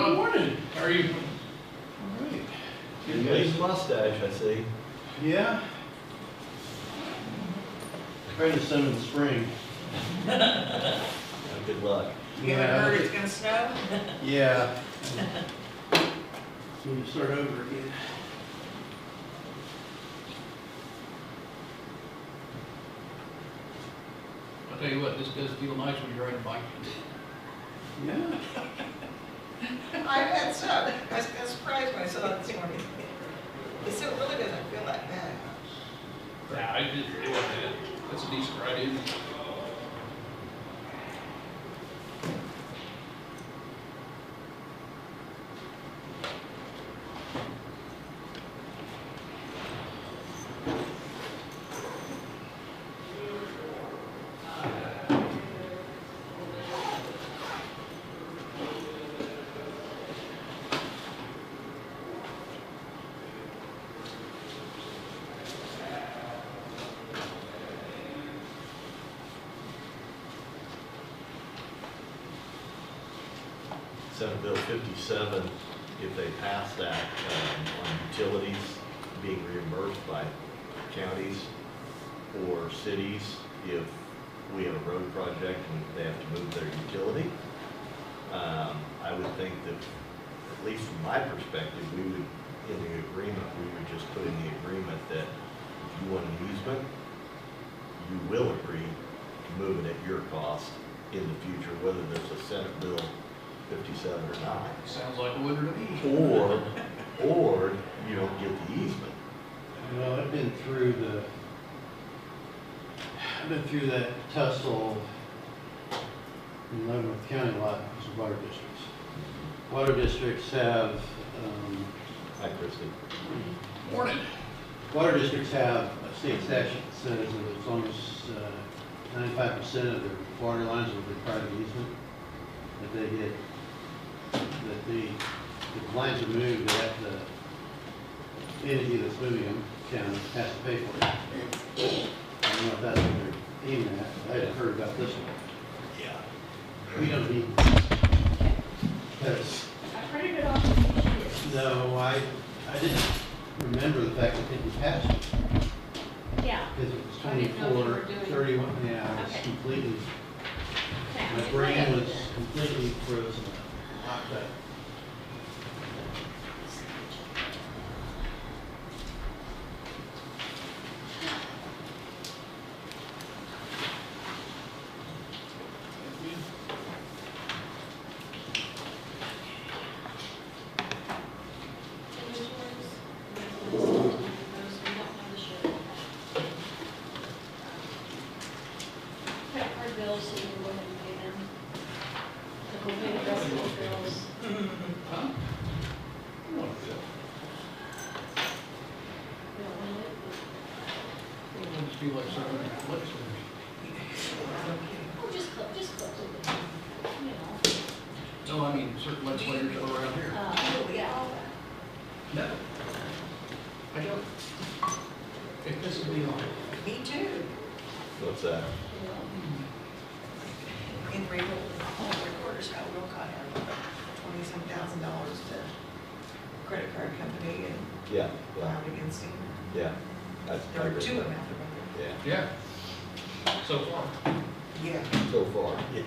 Good morning. How are you? All right. Nice mustache, I see. Yeah. Trying to send in the spring. Good luck. You haven't heard it's gonna snow? Yeah. Need to start over again. I'll tell you what, this does feel nice when you're riding a bike. Yeah. I had so. I was surprised when I saw it this morning. It still really doesn't feel that bad. Nah, it wasn't bad. That's a decent ride, dude. Senate Bill 57, if they pass that on utilities being reimbursed by counties or cities, if we have a road project and they have to move their utility, I would think that, at least from my perspective, we would, in the agreement, we would just put in the agreement that if you want an easement, you will agree to move it at your cost in the future, whether there's a Senate Bill 57 or not. Sounds like a winner to me. Or you don't get the easement. Well, I've been through that tussle in Leavenworth County a lot because of water districts. Water districts have, Hi, Christie. Morning. water districts have a state statute that says that as long as 95% of their water lines are with private easement, that they get, that the lines are moved, that the entity that's moving them has to pay for it. I don't know if that's what they're aiming at, but I hadn't heard about this one. Yeah. We don't need, because, I printed it off the sheet. no, I didn't remember the fact that they passed it. Yeah. Because it was I didn't know what you 24, were doing. 31, yeah, I was Okay. completely, Okay, my I'll brain try it. was completely frozen, locked up. Bills, so you can go ahead and pay them. Like we'll pay the rest of the bills. Huh? You want to do We don't want it. that? I just feel like something flips with me. Oh, just close it. You know. No, I mean, certain legislators all around here. Yeah. No. I don't. If this would be on. Me too. What's that? In recorders, how Wilcott had $20-some thousand to credit card company and Yeah. filed against him. Yeah. That's There were two of them out there. Yeah. Yeah. So far. Yeah, So far. Yeah.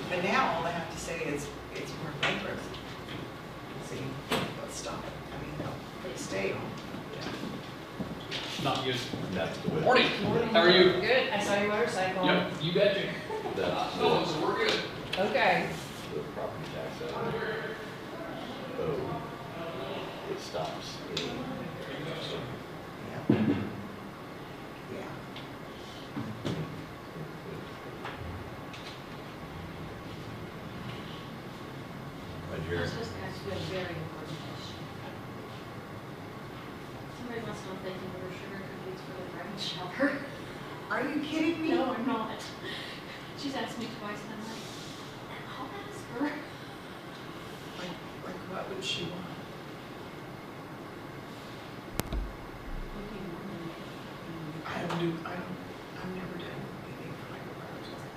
but now all they have to say is it's more bankruptcy. See, let's stop it. I mean, they'll stay on. Not good. That's the way. Morning. How are you? Good. I saw your motorcycle. Yep, you betcha. That's Oh, so we're good. Okay. the property tax out there. Oh, it stops. Yeah. Yeah. Right I here. was just going to ask you a very important question. Somebody wants to know if they can order sugar cookies for the bridal shower. Are you kidding me? No, I'm not. She's asked me twice, and I'm like, I'll ask her. Like what would she want? What do you want to make? I've never done anything for like a bridal shower.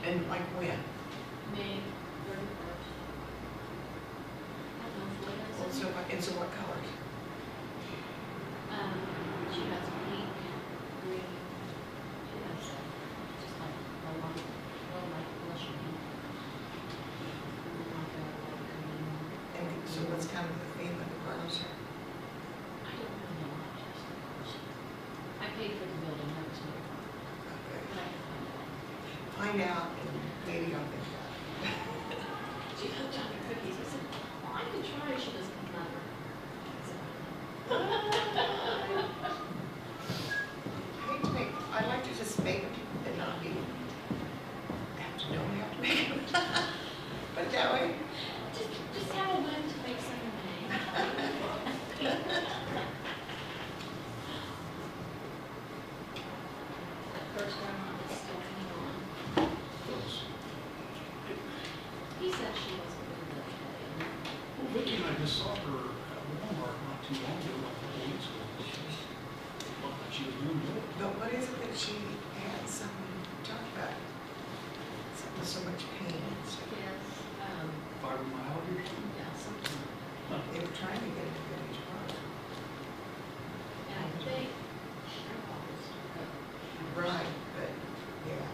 And like when? May 31st. I don't know what it Well, is. so what colors? She has pink, green, she has just like a light blush pink. And then like a light green. And so what's kind of the theme of the colors here? I don't really know, I just, I paid for the building, that was my problem. Okay. But I can find out. Find out, and maybe I'll think about it. She cooked on her cookies, I said, well, I could try, she doesn't come out. I'd like to just make them and not be, don't have to make them. But that way, Just have a whim to make some money. First grandma is still hanging on. He said she wasn't good enough today. Well, Vicki and I just saw her at Walmart not too long ago, like a couple weeks ago. Looked like she was doing good. but what is it that she had something to talk about? Something with so much pain and stuff. Yes, Fibromyalgia or something. yeah, something. They were trying to get it to Village Park. And I think grandpa was good. Right, but, yeah.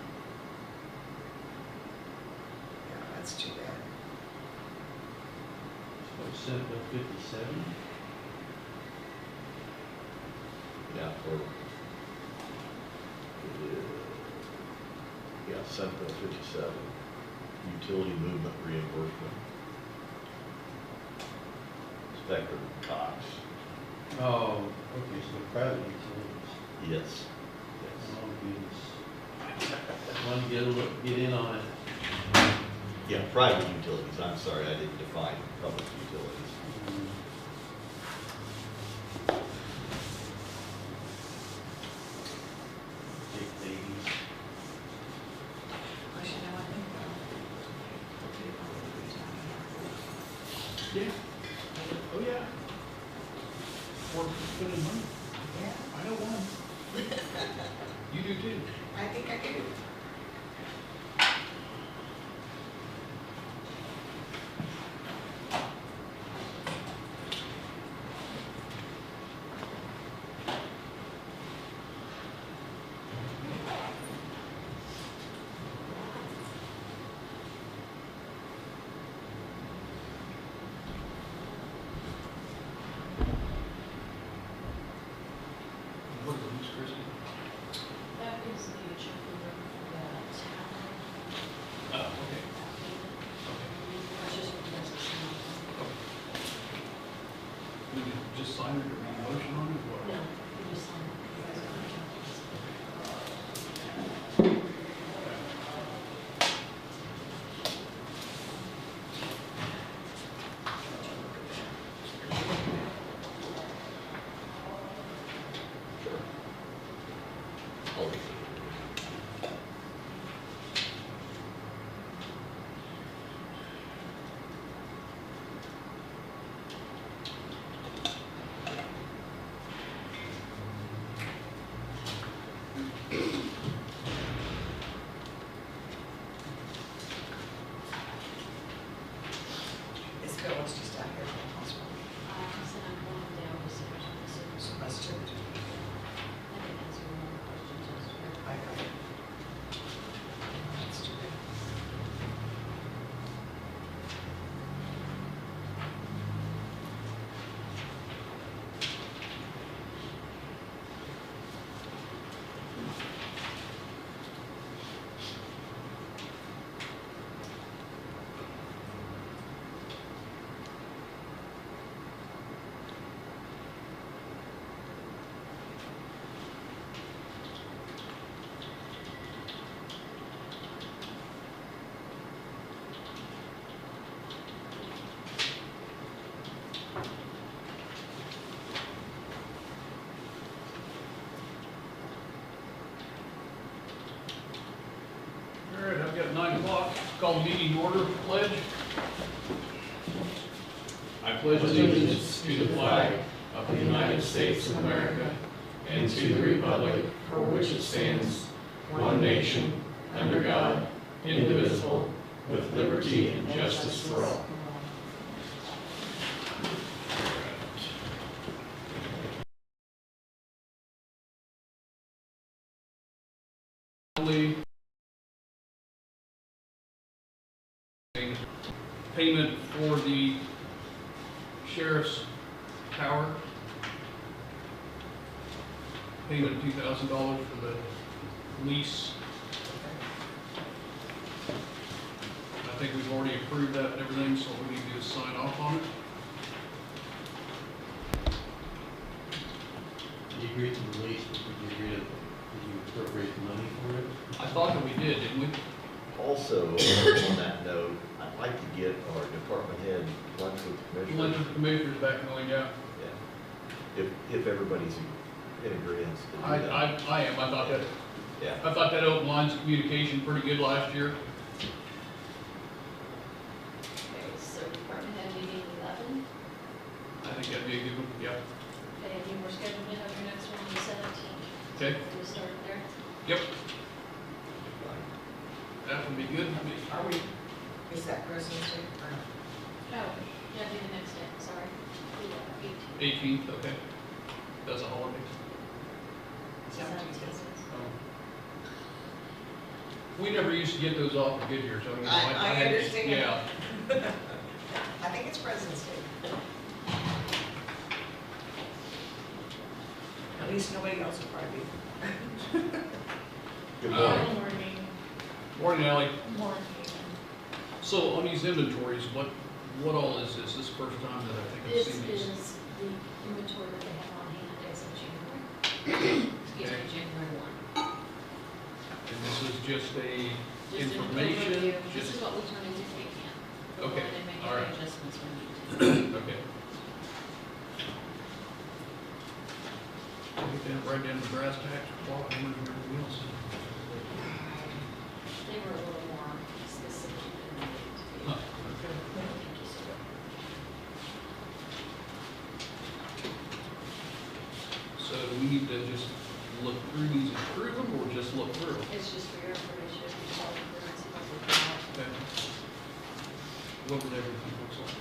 Yeah, that's too bad. What, Senate Bill 57? Yeah, or, yeah, Senate Bill 57, utility movement reimbursement. Spectrum Cox, Oh, okay, so private utilities. yes. Oh, goodness. Want to get a look, get in on it. Yeah, private utilities, I'm sorry, I didn't define public utilities. Big babies. I should know, I think, Yeah. Oh, yeah. Or put in money. yeah, I know one. You do too. I think I do. What is it, Christie? That is the chuckle room for the tower. Oh, okay. That's just what that's a We can just sign it or make a motion on it, or what? No, you just sign it. You guys are on top. Sure. I'll leave it. This girl was just out here from the hospital. I said I'm going down to see what's the So super. let's do it. I didn't answer one of the questions yesterday. I got it. That's too bad. All right, I've got 9 o'clock. Call meeting order, pledge. I pledge allegiance to the flag of the United States of America and to the republic for which it stands, one nation, under God, indivisible, with liberty, and justice for all. Payment for the sheriff's tower. Payment of $2,000 for the lease. I think we've already approved that and everything, so all we need to do is sign off on it. Did you agree to the lease, did you appropriate the money for it? I thought that we did, didn't we? Also, on that note, I'd like to get our department head lunch with the Lunch commissioners. with the commissioners back going out. Yeah. If everybody's in agreement to do that. I am. Yeah. I thought that open lines of communication pretty good last year. Okay, so department head meeting 11. I think that'd be a good one. Yeah. Okay, and we're scheduled in on your next one on the 17th. Okay. We'll start there. Yep. That would be good. Are we, is that President's Day? Or no? Oh, yeah, do the next day, sorry. The 18th. 18th, okay. That's a holiday. 17th. We never used to get those off the good year, so I I had- understand. Yeah. I think it's President's Day. At least nobody else will probably be. Good Uh, morning. Morning. Morning, Ally. Morning. So on these inventories, what all is this? This is the first time that I think I've This seen these. is the inventory that they have on hand as of January. Excuse me, January 1. And this is just a Just an information, overview. This just, is what we turn into KCAM. Okay, And make all right. any adjustments when needed. okay. Get down, right down to brass tacks, plot numbers and everything else. They were a little more specific than they needed to be. Huh, okay. Thank you, sir. So do we need to just look through these and approve them, or just look through them? It's just for your information, you saw the currency what we got. Okay. What would everything looks like?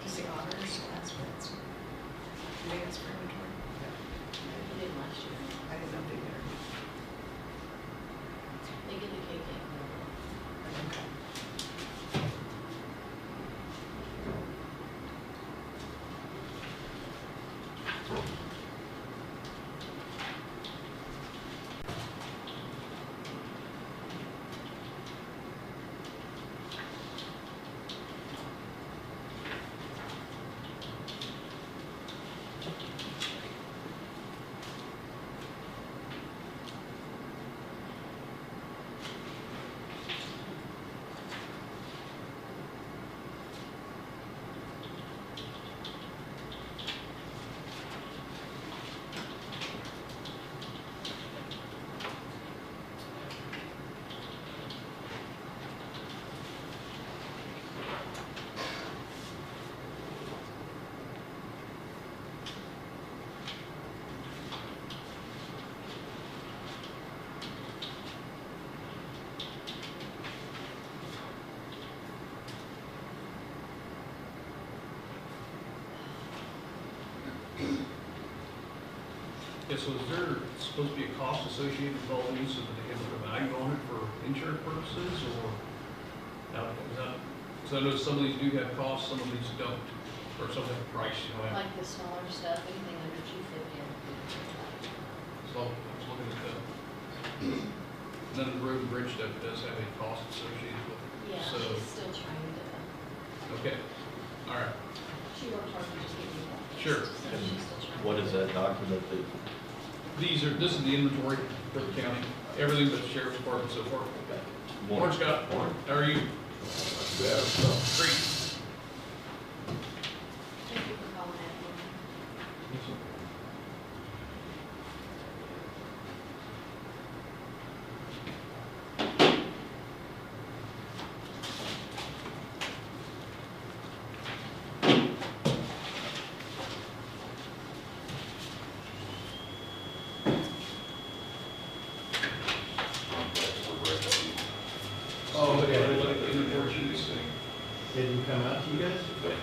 Just the auditors, that's what it's, do they ask for inventory? We did last year. I didn't know if they did. They get the KCAM. Okay. Yeah, so is there supposed to be a cost associated with all these, so that they can put a value on it for insurance purposes, or? Because I know some of these do have costs, some of these don't, or some have a price, you know. Like the smaller stuff, anything under 250. So I was looking at that. None of the road and bridge stuff does have any cost associated with it. Yeah, So, she's still trying to, okay, all right, she worked hard to just get me that. Sure. So she's still trying. What is that document that, this is the inventory for the county, everything but the sheriff's department so far. Morning, Scott. Morning. How are you? Yeah, so. Great. Thank you for calling in. Oh, okay. In the fortunes. It didn't come out to you guys? Okay,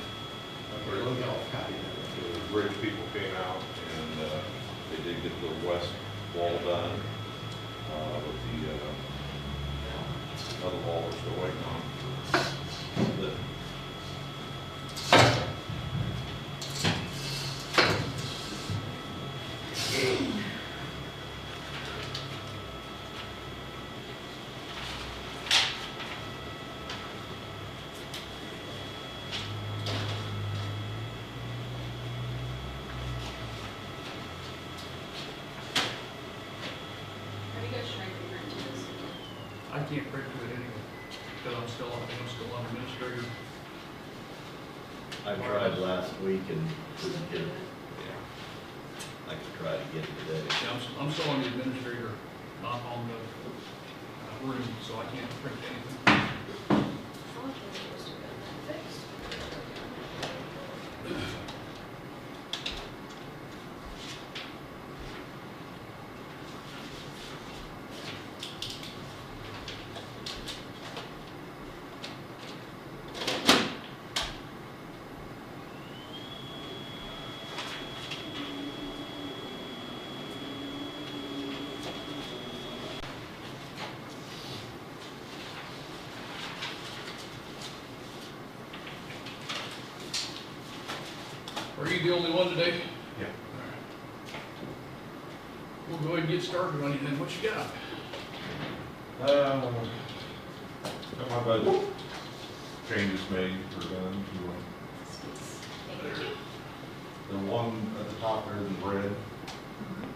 let me, I'll copy that. The bridge people came out and they did get the west wall done. With the other wall we're still waiting on. The- Have you guys tried to print to this? I can't print to it anyway, because I think I'm still on administrator. I tried last week and Couldn't couldn't do get it. it? I could try to get it today. Yeah, I'm still on the administrator, not on the room, so I can't print anything. I thought you were supposed to get that fixed. Are you the only one today? Yeah. We'll go ahead and get started on you then. What you got? Got my budget changes made for done. Thank you. The one at the top there in red,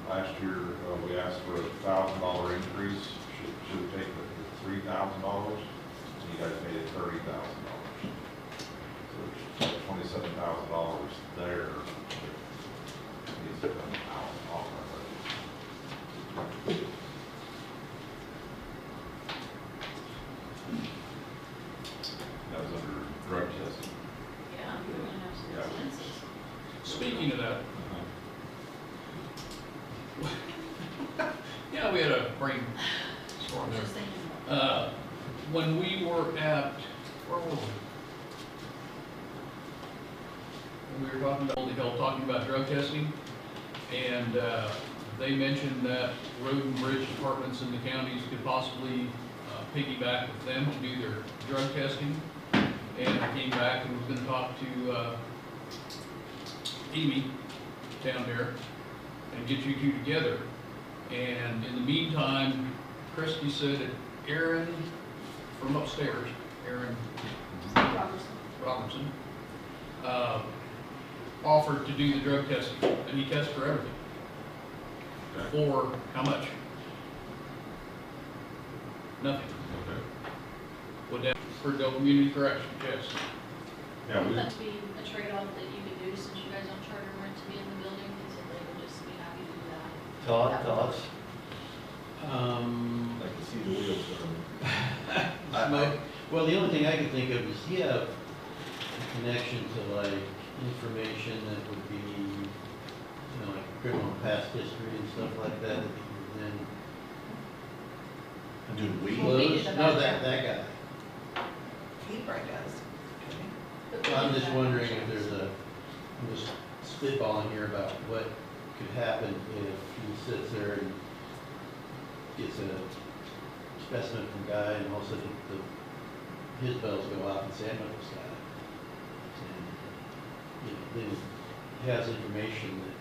last year, we asked for $1,000 increase, should have taken it to $3,000, and you guys made it $30,000. So there's $27,000 there that needs to come out off our budget. That was under drug testing. Yeah, you're gonna have some Yeah. expenses. Speaking of that, yeah, we had a brainstorm there. Just thinking about When we were at, where were we? When we were talking about Holy Hill, talking about drug testing, and they mentioned that road and bridge departments in the counties could possibly piggyback with them to do their drug testing. And I came back and was gonna talk to Amy down there and get you two together. And in the meantime, Christie said that Aaron from upstairs, Aaron Robertson, offered to do the drug testing, and he tests for everything. Okay. For how much? Nothing. Okay. Would that, for adult community correction, yes. Yeah, Would we, that be a trade-off that you could do since you guys don't charter rent to be in the building? He said they would just be happy to do that. Todd, thoughts? Um, I can see the wheels turning. well, the only thing I can think of is you have a connection to like information that would be, you know, like criminal past history and stuff like that, that you could then. Do we? Well, we did Close, the no, background. that guy. He probably does. But we I'm did just that. wondering if there's I'm just spitballing here about what could happen if he sits there and gets a specimen from Guy and all of a sudden his bells go off and say, I know this guy. And, you know, then he has information that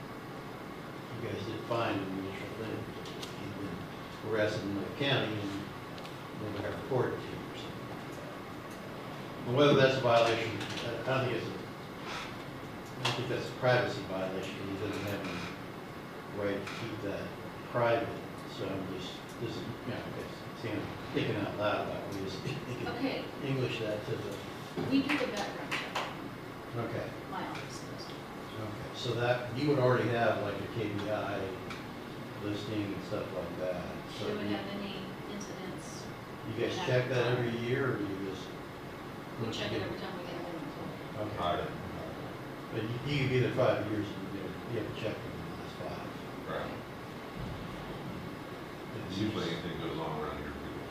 you guys did find in the initial thing. And then we're asking the county and then we have to report it to you or something like that. And whether that's a violation, I don't think that's a privacy violation, he doesn't have any right to keep that private, so I'm just, this is, yeah, okay, kind of thinking out loud about we just Okay, English that to the, we do the background check, okay. my office does. Okay, so that, you would already have like a KPI listing and stuff like that. So Do we you have any incidents? guys check that every year, or you just? We check it every time we get a home employee. Okay. But you could be there 5 years and you have to check them in the last 5. Right. Usually anything goes on around here, people.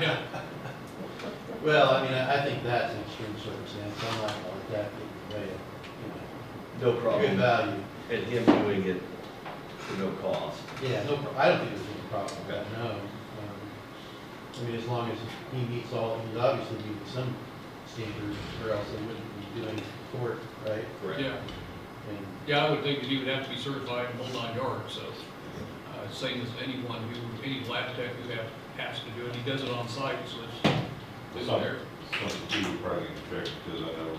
Yeah. Well, I mean, I think that's an extreme circumstance, I'm not gonna let that get in the way of, No good problem. value. And him doing it for no cost. Yeah, no, I don't think there's any problem with that, no. I mean, as long as he meets all, he's obviously meeting some standards, or else they wouldn't be doing court, right? Yeah, And, yeah, I would think that he would have to be certified in whole 9 yards, so, same as anyone who, any lab tech who has to do it, he does it on site, so it's there. Something too, we probably need to check, because I know,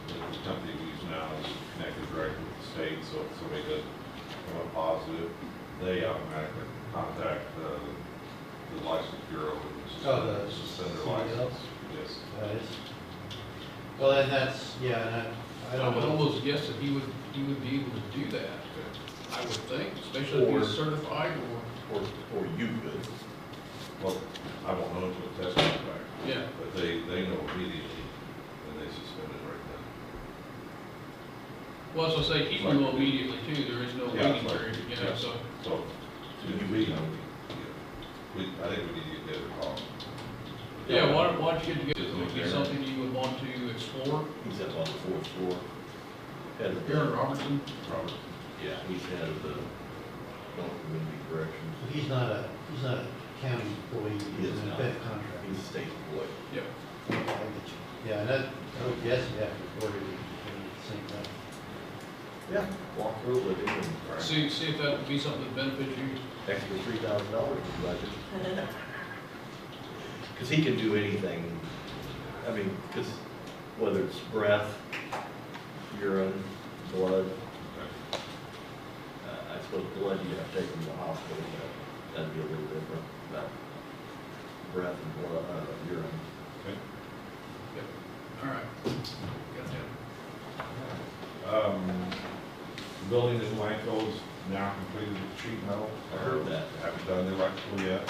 the company we use now is connected directly with the state, so if somebody does come up positive, they automatically contact, the license bureau and Oh, the suspend their CDL? license. Yes. it's, well, and that's, yeah, and I I don't would know. almost guess that he would be able to do that, I would think, especially if Or- he's certified Or you could. Well, I won't know until the test comes back. yeah. But they know immediately, and they suspend it right then. Well, as I say, he will know immediately too, there is no Yeah, waiting like- period, you know, yeah. so. So, I think we need to get a call. Yeah, why don't you get together, would be something you would want to explore? He's up on the 4th floor. Head of the- Aaron Robertson? Robert. Yeah, he's head of the community corrections. He's not a county employee, He he's is an not. independent contractor. He's a state employee. Yep. Okay, I get you. Yeah, and that, I would guess you have to report it at the same time. Yeah. Walk through it with him and See if that would be something that benefits you. extra $3,000 in the budget. Because he can do anything, I mean, because whether it's breath, urine, blood, I suppose blood you have to take him to the hospital, but that'd be a little different, but breath and blood, urine. All right. Got that. Building in landfill is now completed with sheet metal. I heard that. Haven't done the electrical yet.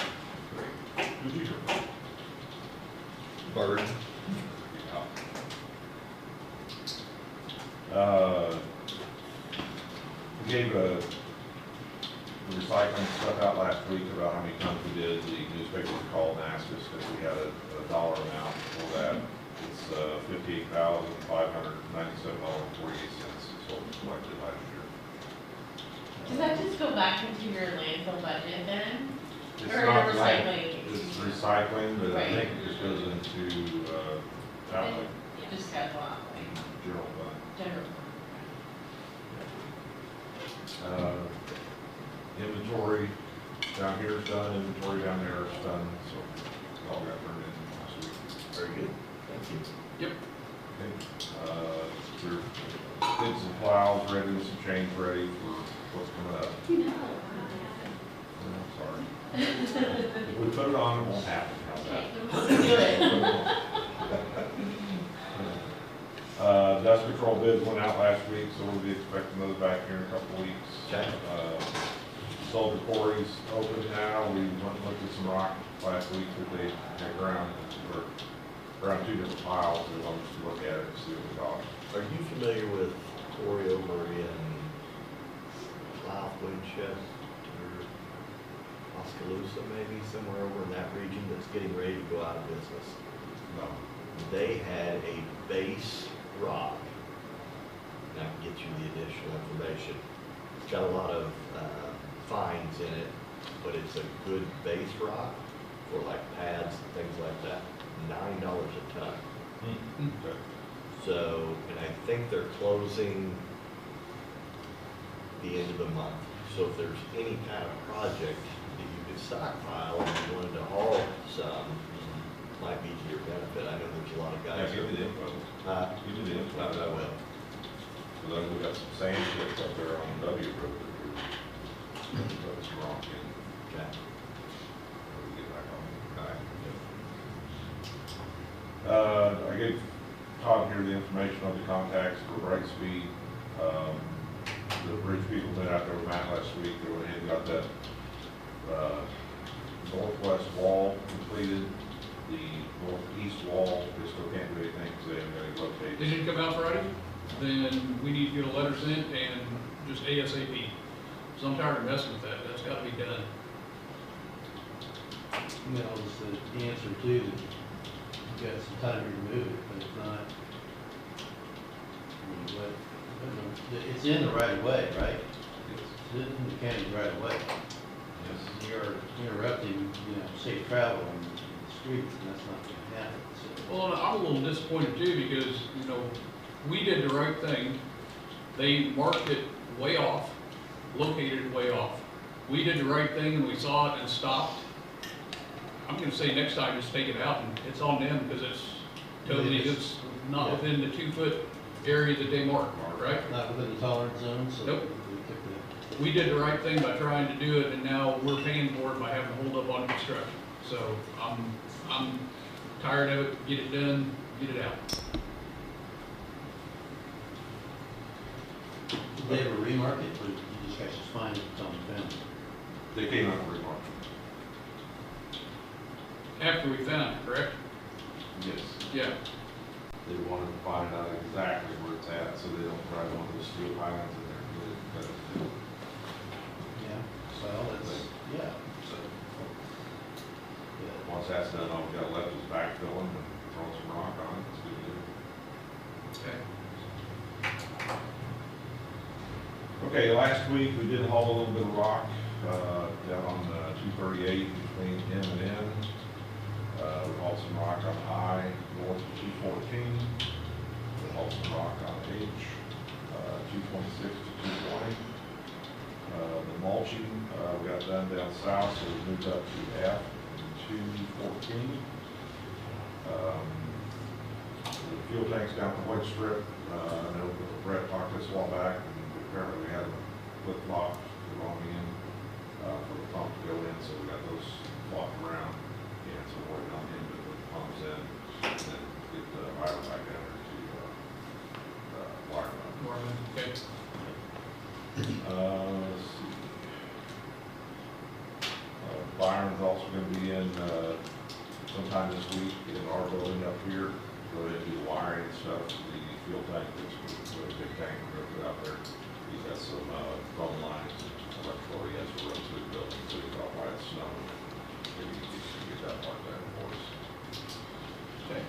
Who'd you hear? Bird. We gave the recycling stuff out last week about how many tons we did. The newspaper called and asked us if we had a dollar amount for that. It's $58,597.48, so it was collected last year. Does that just go back into your landfill budget then? It's Or not your like- recycling? It's recycling, but I Right. think it just goes into, outlay, It just has a lot, like, general fund. general. Inventory down here is done, inventory down there is done, so it all got turned in last week. Very good. Thank you. Yep. Okay. We're getting some plows ready, some chains ready for what's coming up. No. Sorry. If we put it on, it won't happen, how's that? Dust control bids went out last week, so we'll be expecting those back here in a couple of weeks. Okay. Soldier quarries open now, we went and looked at some rock last week that they had ground, or around 2 different piles, we wanted to look at it and see what we thought. Are you familiar with quarry over in South Winchester, or Oskaloosa maybe, somewhere over in that region that's getting ready to go out of business? No. They had a base rock, and I can get you the additional information. It's got a lot of fines in it, but it's a good base rock for like pads and things like that, $9 a ton. Okay. So, and I think they're closing the end of the month. So if there's any kind of project that you could stockpile and you wanted to haul some, might be to your benefit. I know there's a lot of Yeah, guys. give me the info. You Give me the info. I will. So then we got some sand chips up there on W Road that we're, putting some rock in. Okay. We get back I gave Todd here the information on the contacts for break speed. The bridge people went out there with Matt last week. They went ahead and got that northwest wall completed. The northeast wall, they still can't do anything because they haven't got any located. They didn't come out Friday, then we need to get a letter sent and just ASAP. So I'm tired of messing with that, that's gotta be done. You know, it's the answer too, that you've got some time to remove it, but it's not. I mean, it's in the right of way, right? It's in the county right of way. Yes. You're interrupting, safe travel on the streets, and that's not gonna happen, so. Well, and I'm a little disappointed too, because, we did the right thing. They marked it way off, located it way off. We did the right thing and we saw it and stopped. I'm gonna say next time, just take it out and it's on them, because it's totally, it's not within the 2-foot area that they marked, right? Not within the tolerance zone, so. Nope. We took that. We did the right thing by trying to do it, and now we're paying for it by having to hold up on construction. So I'm tired of it, get it done, get it out. Did they ever remark it, or did you just guys just find it on the fence? They came out and remarked. After we found it, correct? Yes. Yeah. They wanted to find out exactly where it's at, so they don't try one of the steel pylons in there. Yeah, well, that's, yeah. So, once that's done, all we got left is backfilling and throwing some rock on it. It's good to do. Okay. Okay, last week we did haul a little bit of rock, down on 238 between M and N. We hauled some rock on I, north of 214. We hauled some rock on H, 226 to 220. The mulching, we got done down south, so we moved up to F and 214. The fuel tanks down the white strip, I know Brett talked this a while back, and apparently we had them flip-flopped the wrong end for the pump to go in, so we got those flopped around. And so we're waiting on him to put the pumps in, and then get the wire back down there to wire them. Marvin, okay. Let's see. Byron's also going to be in sometime this week in our building up here. Go ahead and do the wiring and stuff. The fuel tank, that's a big tank we're going to put out there. He's got some phone lines, electrical he has to run through the building, so he's got why it's snowing. Maybe he can get that part done for us. Okay.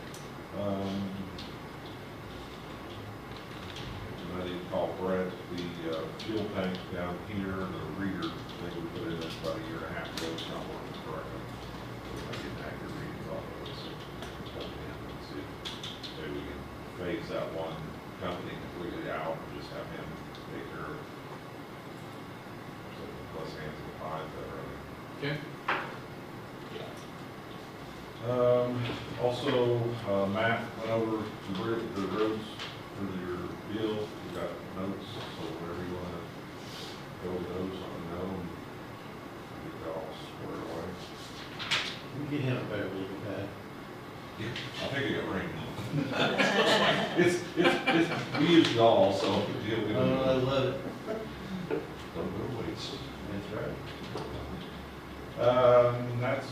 I need to call Brett, the fuel tank down here, the reader thing we put in this about a year and a half ago, it's not working correctly. So we're going to get an accurate reading off of it, so see if maybe we can phase that one company completely out and just have him take care of it. So less hands in the pie, better. Okay. Also, Matt went over the roads for your bill. You got notes, so wherever you want to go with those, let me know, and get that all squared away. We get him a better legal pad. I think it got rained. We use it all, so deal with it. Oh, I love it. Don't go to waste. That's right. That's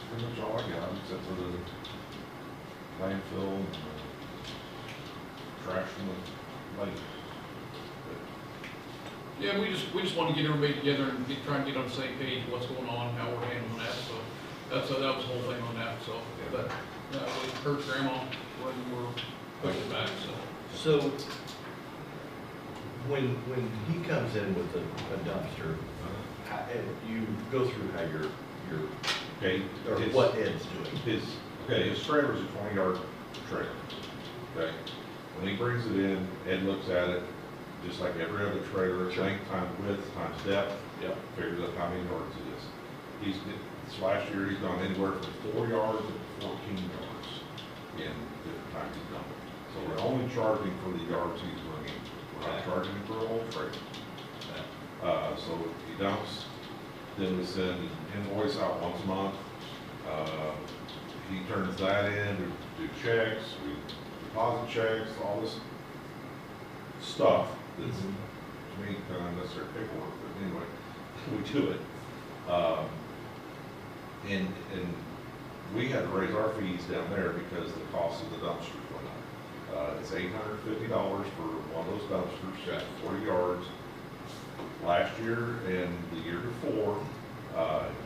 pretty much all I got, except for the landfill and trash from the lake. Yeah, we just want to get everybody together and try and get on the same page, what's going on, how we're handling that, so that was the whole thing on that, so, but, we heard grandma when we're pushing back, so. So, when he comes in with a dumpster, you go through how your Okay. or it's- what Ed's doing. His trailer's a 20-yard trailer, okay? When he brings it in, Ed looks at it, just like every other trailer, length times width times depth. Yep. Figures out how many yards it is. This last year, he's gone anywhere from 4 yards to 14 yards in different times he's done it. So we're only charging for the yards he's bringing. We're not charging him for a whole trailer. So he dumps, then we send an invoice out once a month. He turns that in, we do checks, we deposit checks, all this stuff that's, to me, kind of unnecessary paperwork, but anyway, we do it. And we had to raise our fees down there because the cost of the dumpsters went up. It's $850 for one of those dumpsters, 40 yards. Last year and the year before,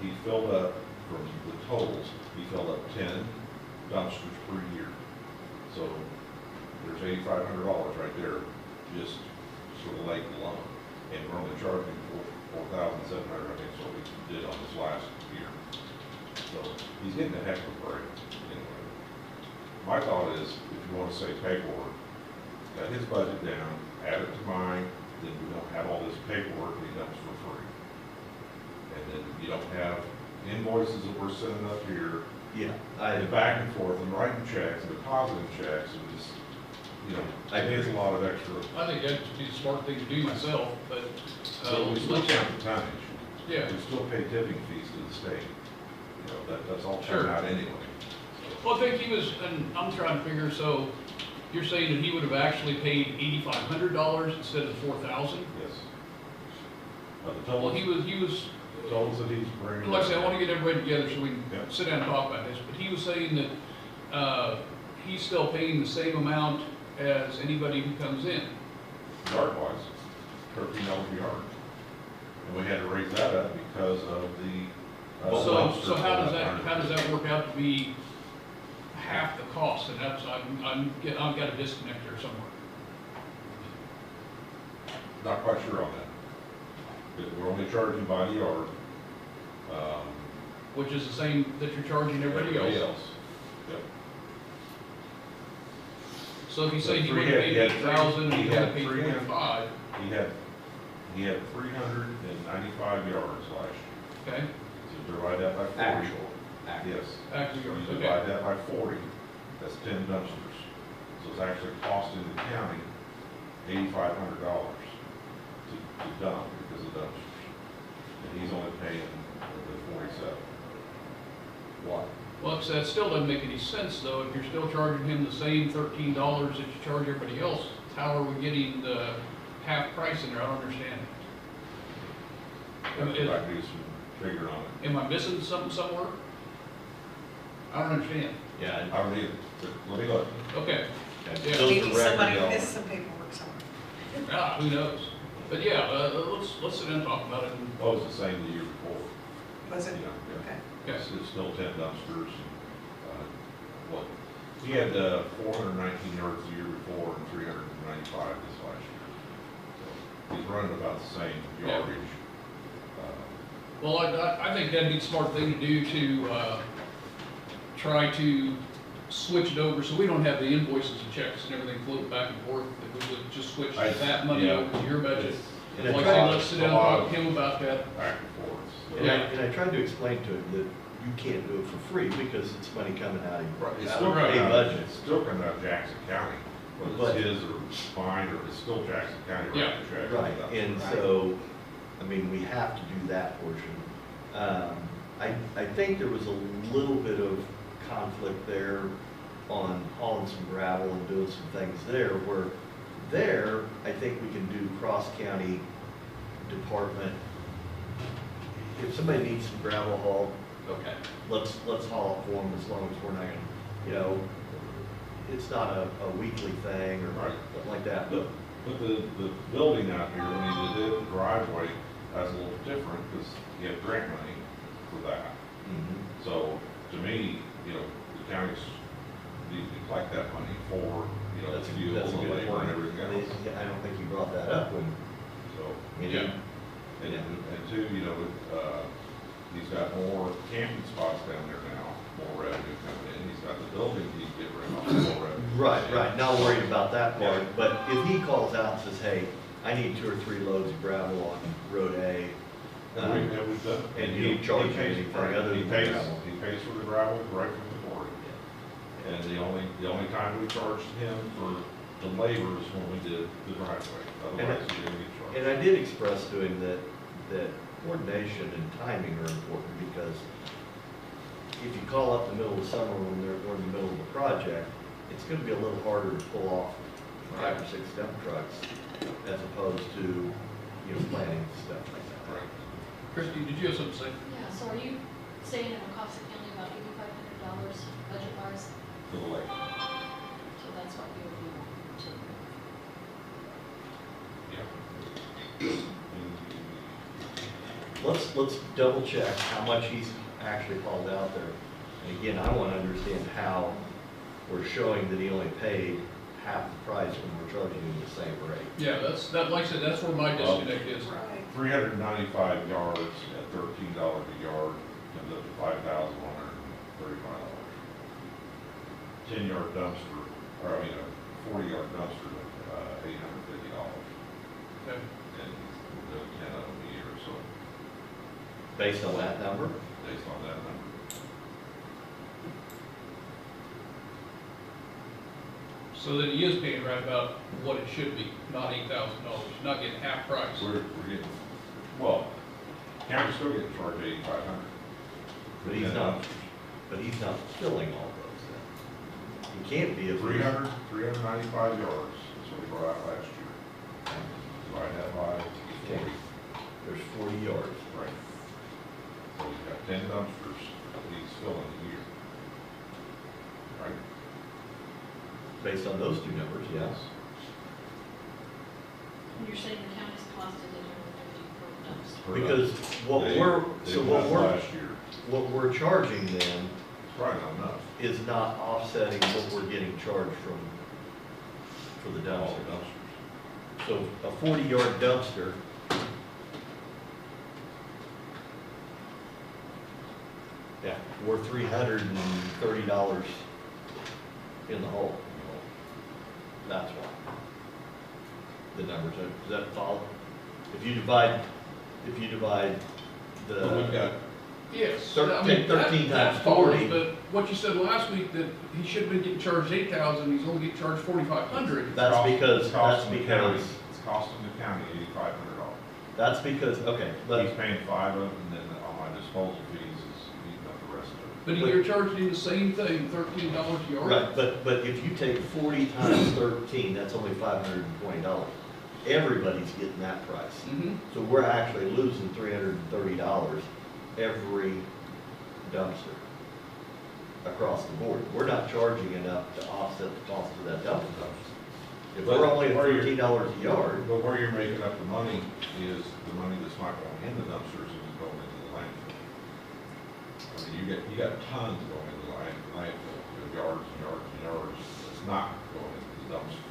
he filled up, from the totals, he filled up 10 dumpsters per year. So there's $8,500 right there, just for the lake alone. And we're only charging $4,700, I think is what we did on this last year. So he's getting a heck of a break anyway. My thought is, if you want to say paperwork, cut his budget down, add it to mine, then we don't have all this paperwork and he dumps for free. And then you don't have invoices that we're sending up here, Yeah, and back and forth, and writing checks, and depositing checks, and just, you know, it is a lot of extra. I think that'd be the smart thing to do myself, but, So we still count the tonnage. yeah. We still pay tipping fees to the state. You know, that's all Sure. coming out anyway. Well, I think he was, and I'm trying to figure, so you're saying that he would have actually paid $8,500 instead of $4,000? Yes. The Well, totals, he was, totals that he's bringing. like I said, I want to get everybody together so we can Yep. sit down and talk about this, but he was saying that, he's still paying the same amount as anybody who comes in. Yard-wise, $13 a yard. And we had to raise that up because of the. So how does that work out to be half the cost? And that's, I've got a disconnect there somewhere. Not quite sure on that. But we're only charging by the yard. Which is the same that you're charging everybody else. Yep. So if you say he But would have paid he had 8,000, he he would had have paid 25, He had 395 yards last year. okay? So divide that by 40. actual. Yes. Actually, You okay. divide that by 40, that's 10 dumpsters. So it's actually costing the county $8,500 to dump because of dumpsters. And he's only paying the 47. Why? Well, that still doesn't make any sense, though, if you're still charging him the same $13 that you charge everybody else. How are we getting the half price in there? I don't understand. Have to go back and do some figure on it. Am I missing something somewhere? I don't understand. Yeah. I don't either, but let me look. Okay, and Yeah. those Maybe are record somebody dollars. missed some paperwork somewhere. who knows? But yeah, let's sit down and talk about it. And, Oh, it's the same the year before. Was it? You know, yeah. Okay. okay. It's still 10 dumpsters. What, he had 419 yards the year before and 395 this last year. So he's running about the same Yeah. yardage. Well, I think that'd be the smart thing to do to try to switch it over so we don't have the invoices and checks and everything floating back and forth. That we would just switch that money Yeah. over to your budget. And Like I I said, tried- let's sit down and talk to him about that. Back and forth. So And I tried to explain to him that you can't do it for free because it's money coming out of your It's Right. still Right. coming out, budget. it's still coming out of Jackson County, whether But- it's his or mine, or it's still Jackson County Yeah. writing the check. Right, and so, I mean, we have to do that portion. I think there was a little bit of conflict there on hauling some gravel and doing some things there, where there, I think we can do cross-county department. If somebody needs some gravel hauled, okay, let's haul it for them as long as we're not gonna, you know, it's not a weekly thing or Right. something like that, but But the building out here, when you did the driveway, that's a little different, because you have grant money for that. So, to me, you know, the counties need to collect that money for, you know, that's the a, fuel, that's a the good labor, point. and everything else. I don't think you brought that up when, So, you Yeah. know, and two, you know, he's got more camping spots down there now, more revenue coming in. He's got the building he's getting rid of, more revenue. right, not worried about that part, Yeah. but if he calls out and says, hey, I need 2 or 3 loads of gravel on Road A, And we've done. and you don't charge he pays- anything right, other he than pays- gravel. He pays for the gravel right from the quarry. And the only time we charged him for the labor is when we did the driveway, otherwise he didn't get charged. And I did express to him that coordination and timing are important, because if you call up the middle of summer when we're in the middle of a project, it's gonna be a little harder to pull off 5 or 6 dump trucks as opposed to, you know, planning stuff like that. Right. Christie, did you have something to say? Yeah, so are you saying it will cost the county about $8,500 budget-wise? For the lake. So that's what you would be wanting to. Let's double check how much he's actually hauled out there. And again, I want to understand how we're showing that he only paid half the price when we're charging him the same rate. Yeah, like I said, that's where my disconnect is. Right. 395 yards at $13 a yard comes up to $5,135. 10-yard dumpster, or I mean, a 40-yard dumpster, $850. Okay. And we're doing 10 of them a year, so Based on that number? based on that number. So then he is paying right about what it should be, not $8,000, not getting half price. We're getting, well, county's still getting charged $8,500. But he's not filling all those then. He can't be if. 395 yards is what we brought out last year. Divide that by 40. There's 40 yards. Right. So we've got 10 dumpsters that he's filling a year. Right? Based on those two numbers, yes. And you're saying the county's cost is $850 per dumpster? Because what They- we're, they so went last year. what we're charging then It's probably not enough. is not offsetting what we're getting charged for the All dumpster. the dumpsters. So a 40-yard dumpster, yeah, we're $330 in the hole. That's why. The numbers, does that follow? If you divide But we've the, got, Yes, Thir- I mean, take 13 that times follows, 40. but what you said last week, that he should have been getting charged 8,000, he's only getting charged 4,500. that's because, it's costing the county, because, it's costing the county $8,500. that's because, okay, He's but, paying 5 of them, and then on my disposal fees is eating up the rest of it. But you're charging him the same thing, $13 a yard. right, but if you take 40 times 13, that's only $520. Everybody's getting that price. Mm-hmm. So we're actually losing $330 every dumpster across the board. We're not charging enough to offset the cost of that dumpster. If we're only at $13 a yard, But where you're making up the money is the money that's not going in the dumpsters and going into the landfill. I mean, you got tons going into the landfill, yards and yards and yards, it's not going into the dumpsters.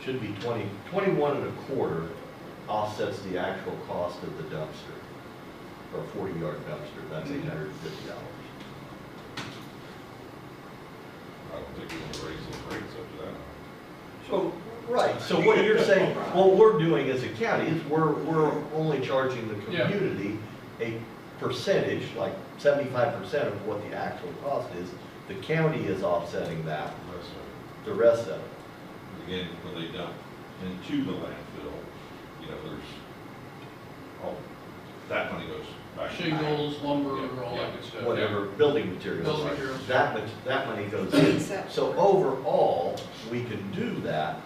should be 21 and a quarter offsets the actual cost of the dumpster, or a 40-yard dumpster, that's $850. I don't think we want to raise those rates up to that. So, right, so what you're saying, what we're doing as a county is we're only charging the community a percentage, like 75% of what the actual cost is. The county is offsetting that, The rest of it. the rest of it. Again, when they dump into the landfill, you know, there's, all, that money goes back. Shingles, lumber, Yeah, all yeah. that good stuff. Whatever, building materials. Building materials. That money goes in. Except- So overall, we can do that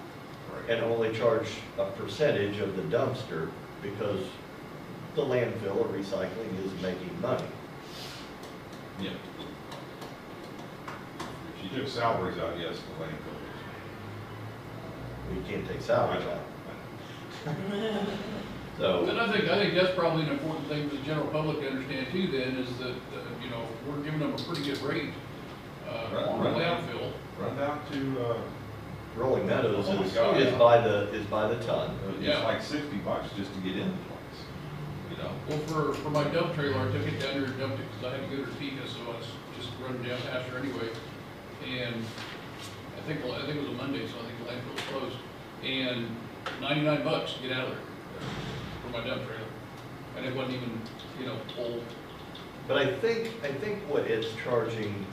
Right. and only charge a percentage of the dumpster because the landfill or recycling is making money. Yeah. If you took salaries out, yes, the landfill. We can't take salaries out. So, And I think that's probably an important thing for the general public to understand too then, is that, you know, we're giving them a pretty good rate, on the landfill. Run down to, Rolling Meadows Oh my God. is by the ton. Yeah. it's like $60 just to get in the place, you know? Well, for my dump trailer, I took it down there and dumped it because I had to go to Topeka, so I was just running down past her anyway. And I think it was a Monday, so I think the landfill was closed. And $99 to get out of there for my dump trailer. And it wasn't even, you know, old. But I think what it's charging,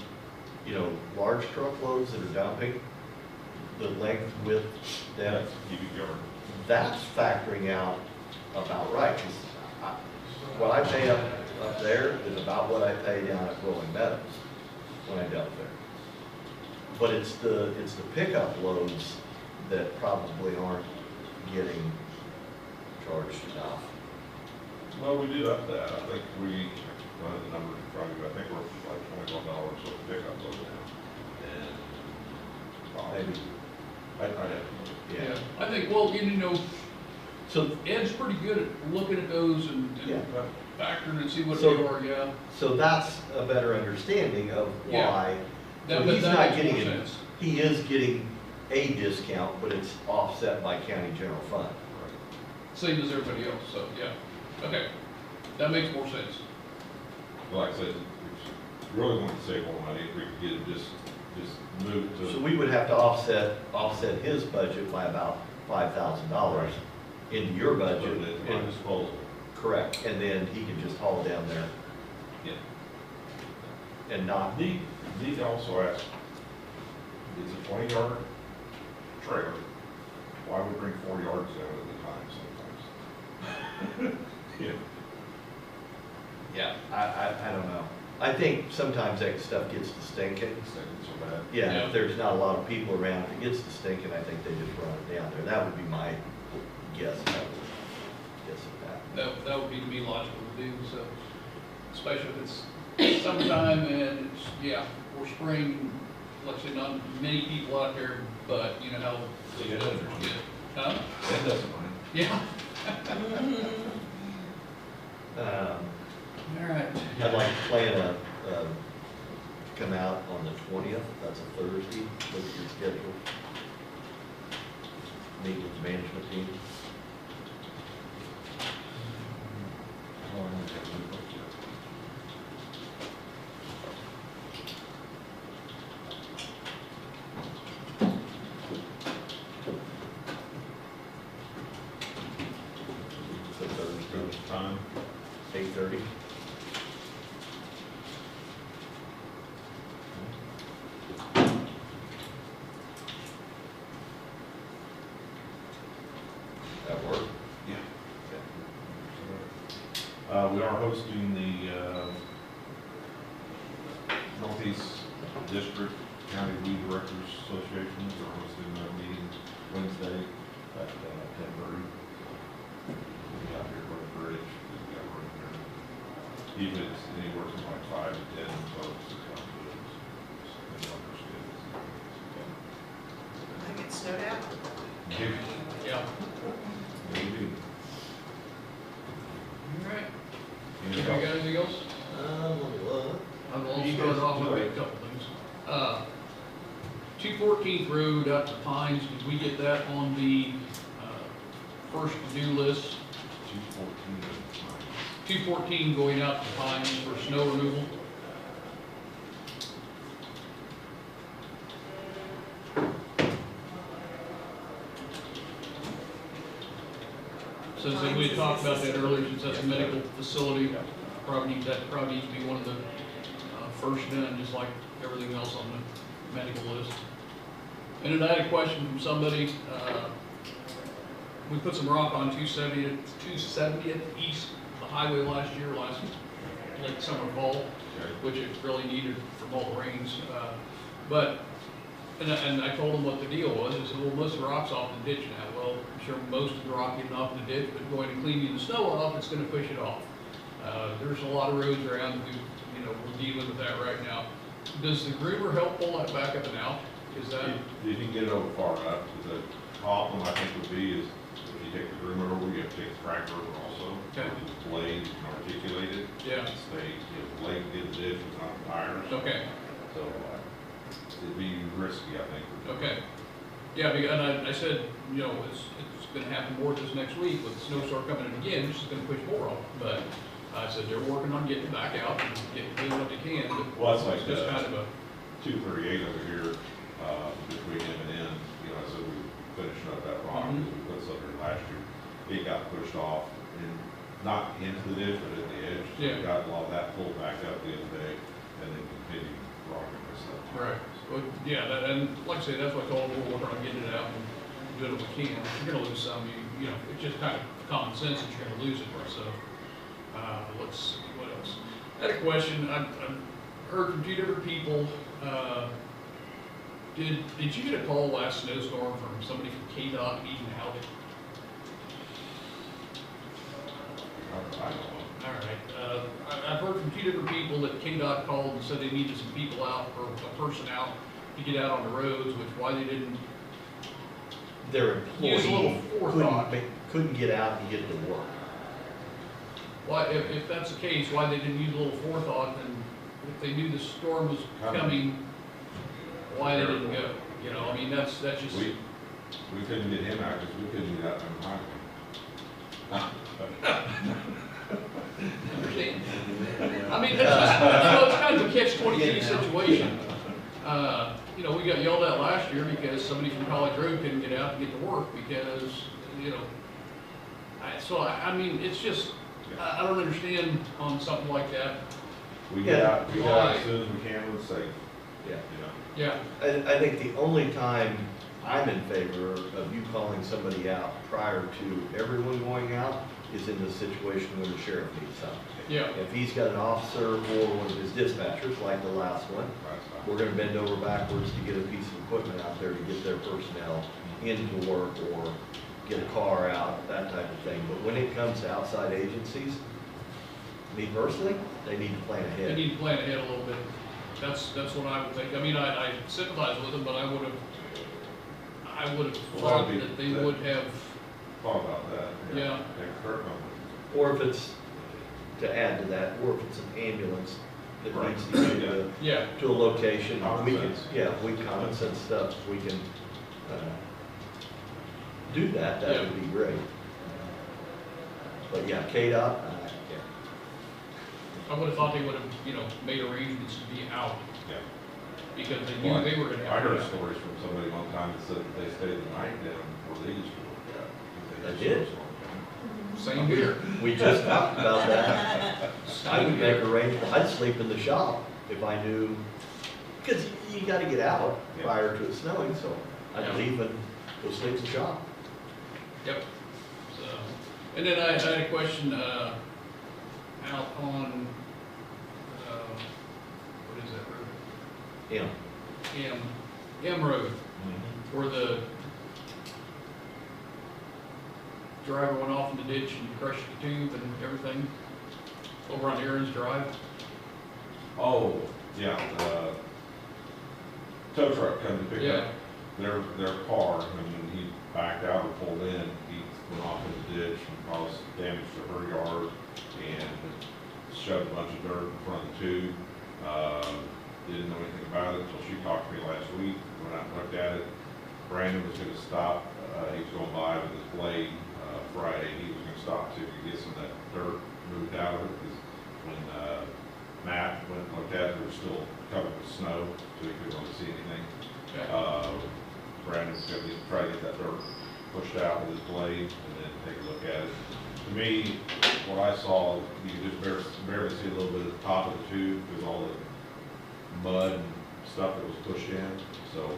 you know, large truckloads that are dumping, the length, width, depth, Cubic yard. that's factoring out about right. 'Cause what I pay up there is about what I pay down at Rolling Meadows when I dealt there. But it's the pickup loads that probably aren't getting charged enough. Well, we do up that. I think we, one of the numbers in front of you, I think we're like $21 for the pickup load now. And Maybe. I have, Yeah. I think, well, you know, So, Ed's pretty good at looking at those and Yeah. factoring and see what So- they are, yeah. so that's a better understanding of Yeah. why. That, So but he's that not makes getting more it. sense. He is getting a discount, but it's offset by county general fund. Same as everybody else, so, yeah. Okay, that makes more sense. like I said, if you really want to save more money, if we could get it just moved to. So we would have to offset his budget by about $5,000 into your Put budget. it at my and- disposal. Correct, and then he can just haul down there Yeah. and not, Need to also ask, it's a 20-yard trailer, why would we bring 4 yards down at a time sometimes? Yeah. yeah, I don't know. I think sometimes that stuff gets to stinking. It's not so bad. Yeah, Yeah. if there's not a lot of people around, if it gets to stinking, I think they just run it down there. That would be my guess. I would guess at that. That would be to me logical to do, so, especially if it's summertime and it's, yeah, or spring, like I said, not many people out there, but you know how those Yeah. weathers get. Huh? That doesn't mind. Yeah. All All right. I'd like to plan to come out on the 20th, that's a Thursday, look at your schedule. Meet with the management team. Oh, I don't have to look yet. So Thursday, Time? 8:30. That work? Yeah. We are hosting the Northeast District County Weed Directors Association. We're hosting a meeting Wednesday at 10:30. We'll be out here by the bridge. We've got room there. Even if it's anywhere from like 5 to 10 folks that come to it. And understand I think it snowed out. Yeah. Maybe. All right. it. Anybody got anything else? Look. I'll You start guys off do with a it. couple things. 214th Road out to Pines, did we get that on the first to-do list? 214. 214 going out to Pines for snow removal. Since we had talked about that earlier, since that's a medical facility, that probably needs to be one of the first done, just like everything else on the medical list. And then I had a question from somebody, we put some rock on 270th East, the highway last year, late summer, fall, which it really needed from all the rains. And I told him what the deal was. I said, well, most of the rock's off the ditch now. Well, I'm sure most of the rock getting off the ditch, but going to cleaning the snow off, it's gonna push it off. There's a lot of roads around who, we're dealing with that right now. Does the groomer help pull that back up and out? Is that, You can get it over far enough. The problem, I think, would be is if you take the groomer over, you have to take the tractor over also. Okay. The blade, you can articulate it. yeah, The blade get the ditch with not tires. okay, So it'd be risky, I think. okay. Yeah, and I said, it's gonna happen more this next week with the snowstorm coming in again, it's just gonna push more off. But I said they're working on getting back out and doing what they can, but Well, that's like it's just kind of a, 238 over here, between M and N, I said we finished up that rock, Mhm. we put something there last year. It got pushed off and not into the ditch, but at the edge. So Yeah. we got a lot of that pulled back up the other day and then continued rocking this stuff. right. But yeah, and like I said, that's what I told them, we're working on getting it out and doing what we can. If you're gonna lose some, it's just kind of common sense that you're gonna lose it, so. let's see, what else? I had a question, I've heard from two different people, did you get a call last snowstorm from somebody from KDOT needing help? I don't know. All right, I've heard from two different people that KDOT called and said they needed some people out, or a person out to get out on the roads, which why they didn't, Their Use a little employee forethought. couldn't get out and get to work. why, if that's the case, why they didn't use a little forethought, and if they knew the storm was coming, why they didn't go? You know, I mean, that's just, We couldn't get him out because we couldn't get out on the highway. understand? I mean, it's just, you know, it's kind of a catch-22 situation. You know, we got yelled at last year because somebody from College Road couldn't get out and get to work because, you know, I mean, it's just, I don't understand on something like that. We get out as soon as we can when it's safe, Yeah. you know. Yeah, I think the only time I'm in favor of you calling somebody out prior to everyone going out is in the situation when the sheriff needs something. yeah, If he's got an officer or one of his dispatchers, like the last one, we're gonna bend over backwards to get a piece of equipment out there to get their personnel into work or get a car out, that type of thing. But when it comes to outside agencies, me personally, they need to plan they ahead. need to plan ahead a little bit. That's what I would think. I mean, I sympathize with them, but I would have thought that they would have, Thought about that. Yeah. Take Kurt on Or if it's, to add to that, or if it's an ambulance that Right. needs to get yeah, to a location, Common we can, sense. yeah, we common sense stuff, if we can, do that, that would be great. But yeah, KDOT, yeah. I would have thought they would have, you know, made arrangements to be out Yeah. because they knew they were gonna I have to heard go out. stories from somebody one time that said that they stayed the night down where they used to work out. They did? Same here. We just talked about that. I would make arrangements, I'd sleep in the shop if I knew, because you gotta get out prior to it snowing, so I'd Yeah. leave and go sleep in the shop. Yep. So, and then I had a question, out on, what is that road? Yeah. M Road, where the driver went off in the ditch and crushed the tube and everything, over on Aaron's Drive. Oh, yeah, tow truck come to pick Yeah. up their car, and when he backed out or pulled in, he went off in the ditch and caused damage to her yard and shoved a bunch of dirt in front of the tube. Didn't know anything about it until she talked to me last week, went out and looked at it. Brandon was gonna stop, he was going by with his blade, Friday, he was gonna stop, see if he could get some of that dirt moved out of it, because when, Matt went and looked at it, it was still covered with snow, so he couldn't really see anything. Okay. Brandon was gonna try to get that dirt pushed out with his blade and then take a look at it. To me, what I saw, you could just barely see a little bit of the top of the tube because all the mud and stuff that was pushed in, so,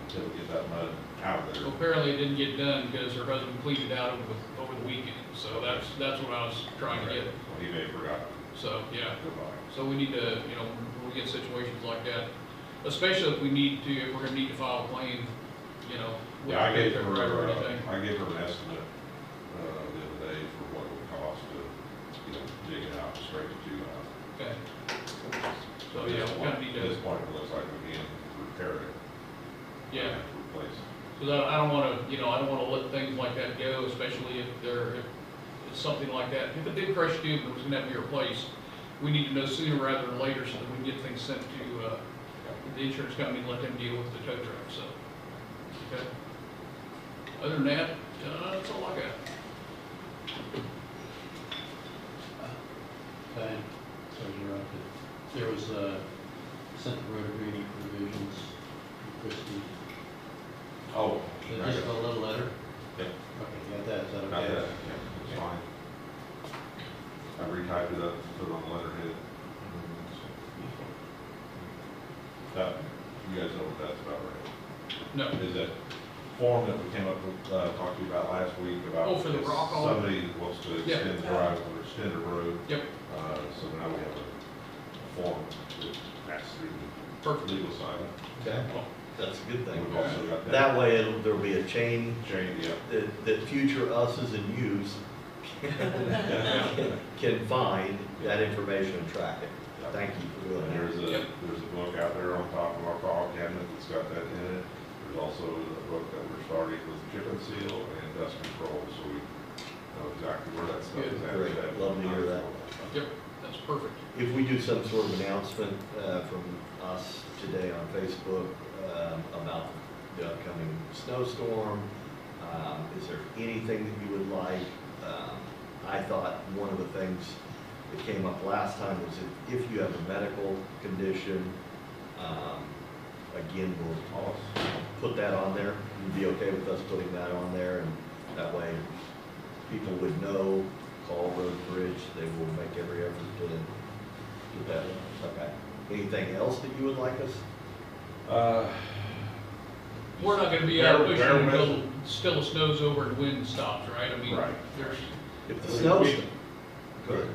until we get that mud out of there. Well, apparently it didn't get done because her husband cleaned it out over the weekend, so that's what I was trying to get. Well, he may have forgotten. So, yeah, Goodbye. so we need to, you know, when we get situations like that, especially if we're gonna need to file a claim, you know, with Yeah, I gave her, or anything. I gave her an estimate, the other day for what it would cost to, you know, dig it out, straight the tube out. Okay. So, yeah, we kinda need At this to, point, it looks like we can repair it. yeah, Replace it. because I don't wanna, you know, I don't wanna let things like that go, especially if it's something like that. If it did crush tube and it was gonna have to be replaced, we need to know sooner rather than later so that we can get things sent to, the insurance company and let them deal with the tow truck, so. Okay. Other than that, that's all I got. Okay, so interrupted. There was, sent the road agreement provisions from Christie. Oh. Just a little letter? Yep. Okay, got that, is that Got okay? that, yeah, it's fine. I retyped it up, put it on the letterhead. That, you guys know what that's about, right? No, Is that form that we came up with, talked to you about last week about. Oh, for the if rock all? Somebody wants to Yeah. extend the drive or extend a road. Yep. So now we have a form that passes through Perfect. the legal side. Okay, that's a good thing. We've also got That way, there'll be a chain Change, yeah. that future us's and you's can find that information and track it. Thank you for doing And that. there's a book out there on top of our file cabinet that's got that in it. There's also a book that we're starting with chip and seal and dust control, so we know exactly where that stuff is at. Great. Love to hear that. Yep, that's perfect. If we do some sort of announcement from us today on Facebook about the upcoming snowstorm, is there anything that you would like? I thought one of the things that came up last time was if you have a medical condition, again, we'll put that on there. You'd be okay with us putting that on there, and that way people would know, call Road and Bridge, they will make every effort to do that. Okay. Anything else that you would like us? We're not gonna be out Bare- pushing bare until minimum. still the snow's over and the wind stops, right? I mean, Right. there's, If the snow's good.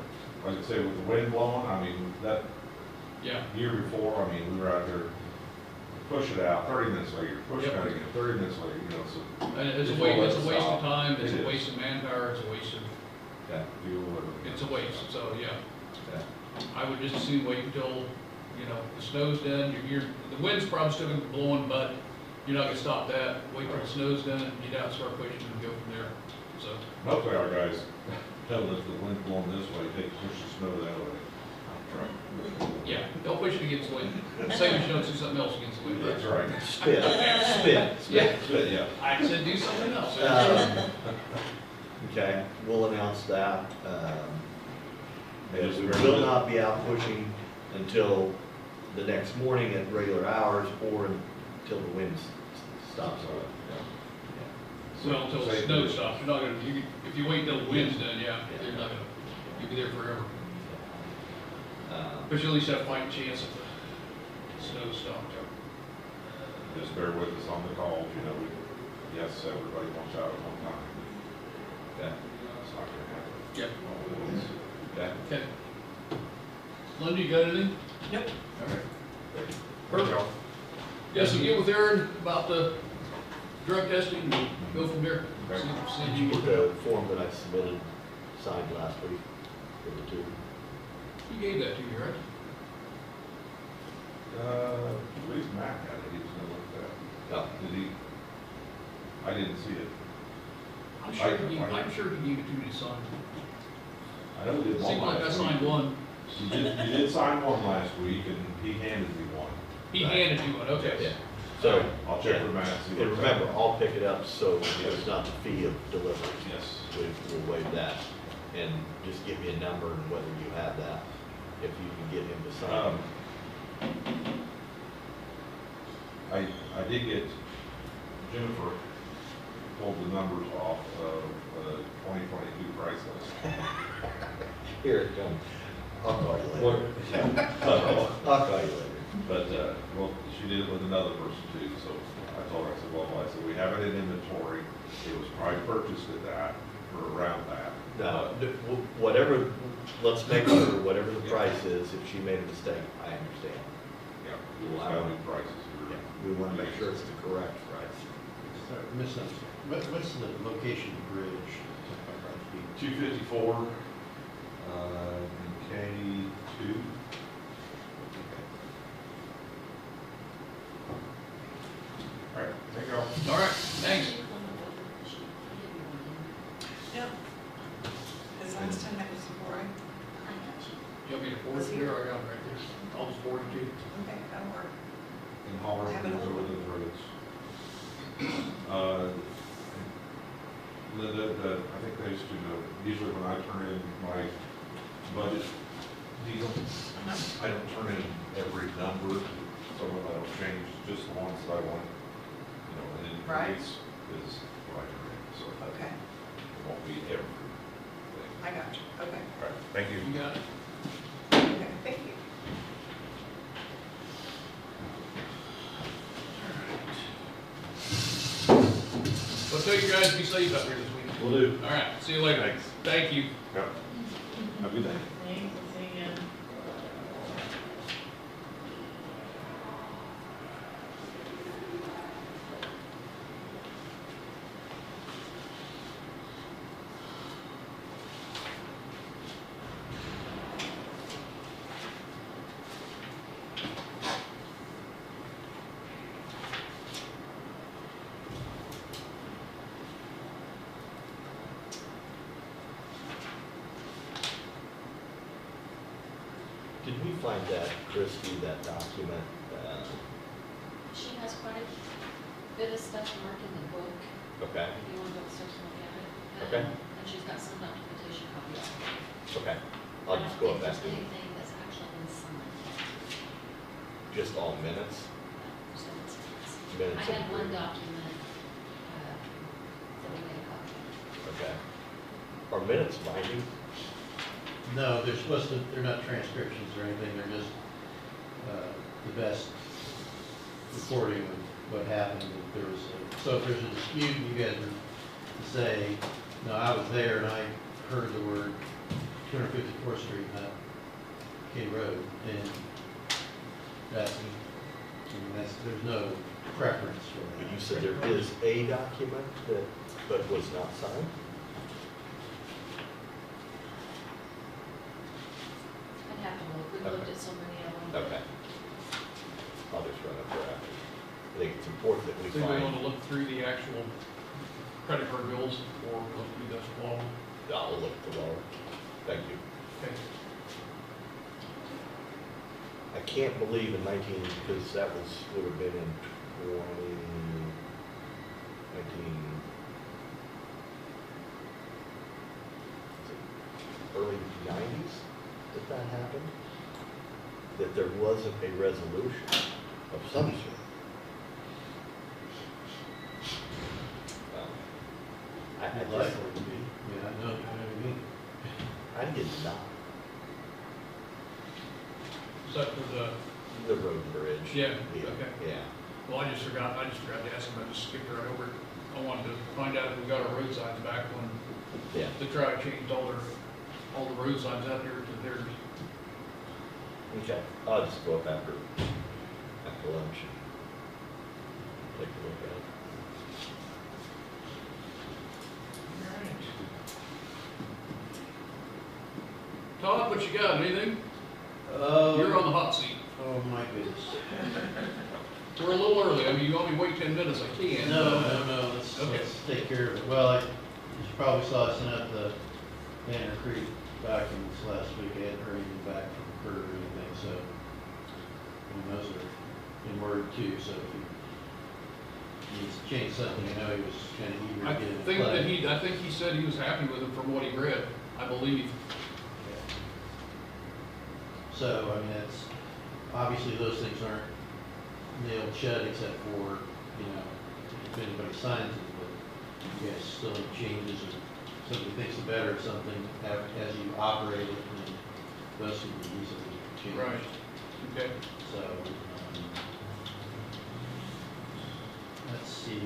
Like I say, with the wind blowing, I mean, that yeah, year before, I mean, we were out there, push it out, 30 minutes later, push it Yep. out again, 30 minutes later, you know, so. and it's a before waste, that it's a waste of stop. time, it's It a is. waste of manpower, it's a waste of, Okay. Fuel and- it's a waste, so, yeah. Okay. I would just as soon wait until, the snow's done, the wind's probably still gonna be blowing, but you're not gonna stop that. Wait till the snow's done, get out, start pushing and go from there, so. Mostly our guys tell us the wind's blowing this way, push the snow that way. Yeah, don't push it against the wind. Same as you don't do something else against the wind. That's right. Spin. Yeah, But, yeah. I said do something else. Okay, we'll announce that. Yes, We we're- will not be out pushing until the next morning at regular hours or until the wind stops. Well, until the snow stops, you're not gonna, if you wait till the wind's done, yeah, you're not gonna, you'll be there forever. But you at least have a fighting chance if the snow stopped. Just bear with us on the calls, yes, everybody wants out at one time. Okay. It's not gonna happen. Yep. Okay. Okay. Linda, you got anything? Nope. All right. Perfect. Yes, you get with Aaron about the drug testing, and go from there. Okay. See Did if you you get get the form that I submitted, signed last week for the two? You gave that to me, right? At least Matt had it, he was gonna look at that. No. Did he? I didn't see it. I'm sure he gave it to me to sign. I know we did one Seemed like I last signed week. one. You did sign one last week, and he handed me one. He Right. handed you one, okay. Yeah. So, I'll check with Matt, see and what. remember, I'll pick it up, so it's not the fee of delivery. Yes. We'll waive that, and just give me a number and whether you have that, if you can get him to sign. I did get, Jennifer pulled the numbers off of the 2022 price list. Here it comes. I'll call you What? later. I'll call you later. But, well, she did it with another person too, so I told her, I said, we have it in inventory. It was probably purchased at that, or around that. No, whatever, let's make sure, whatever the price is, if she made a mistake, I understand. Yeah, it was valued prices. We want to make sure it's the correct price. Sorry, what's the location of the bridge? 254, K2. All right, thank you all. All right, thanks. Yep. This last time that was before You want me to forward it here, or I got it right here? I'll just forward it to you. okay, that'll work. And holler Have it over all. the roads. I think they used to know, usually when I turn in my budget deal, I don't turn in every number, so I don't change, just the ones that I want, an Right. increase is what I turn in, so Okay, it won't be everything. I got you, okay, All right, thank you. You got it? okay, thank you. tell you guys to be safe out there this week. Will do. All right, see you later. Thanks. Thank you. Yep. Have a good day. Thanks, we'll see you. Did we find that, Christie, that document? She has quite a bit of stuff marked in the book, Okay, if you want to go upstairs and look at it. Okay. And she's got some documentation copies. okay. I'll just go up back I to don't think there's anything that's actually been signed yet. just all minutes. So I Minutes of had one agreement. document, that we made a copy of. Okay. Are minutes binding? No, they're not transcriptions or anything, they're just, the best recording of what happened. If there was so if there's a dispute, you guys are to say, no, I was there and I heard the word 254th Street, not K Road, and there's no preference for that. But you said there is a document that, but was not signed? I'd have to look, we looked at so many of them. Okay. I'll just run up there after. I think it's important that we So you want find, to look through the actual credit card bills or look through this wall? I'll look at the law. Thank you. Okay. I can't believe in 19, because that would have been in 19, is it early 90s that happened? That there wasn't a resolution of some sort. I I'd just, like it to be, yeah, I know what you mean. I did not. Is that for the, The road and bridge. Yeah, deal. okay. Yeah. well, I just forgot to ask him, I just skipped right over it. I wanted to find out if we got our road signs back when Yeah. the tribe changed all the road signs out there to theirs. Okay. I'll just go up after lunch and take a look at it. Todd, what you got, anything? Oh, You're on the hot seat. oh my goodness. We're a little early, I mean, you want me to wait 10 minutes, I can. No, Okay. let's take care of it. Well, you probably saw I sent out the Banner Creek documents last week. I hadn't heard anything back from Kurt or anything, so, and those are in Word too, so if he needs to change something, I know he was kind of eager I to get it in think that play. I think he said he was happy with it from what he read, I believe. So, I mean, that's, obviously those things aren't nailed shut except for, if anybody signs it, but you guys still make changes or somebody thinks better of something as you operate it, and those can be easily changed. Right. Okay. So, let's see,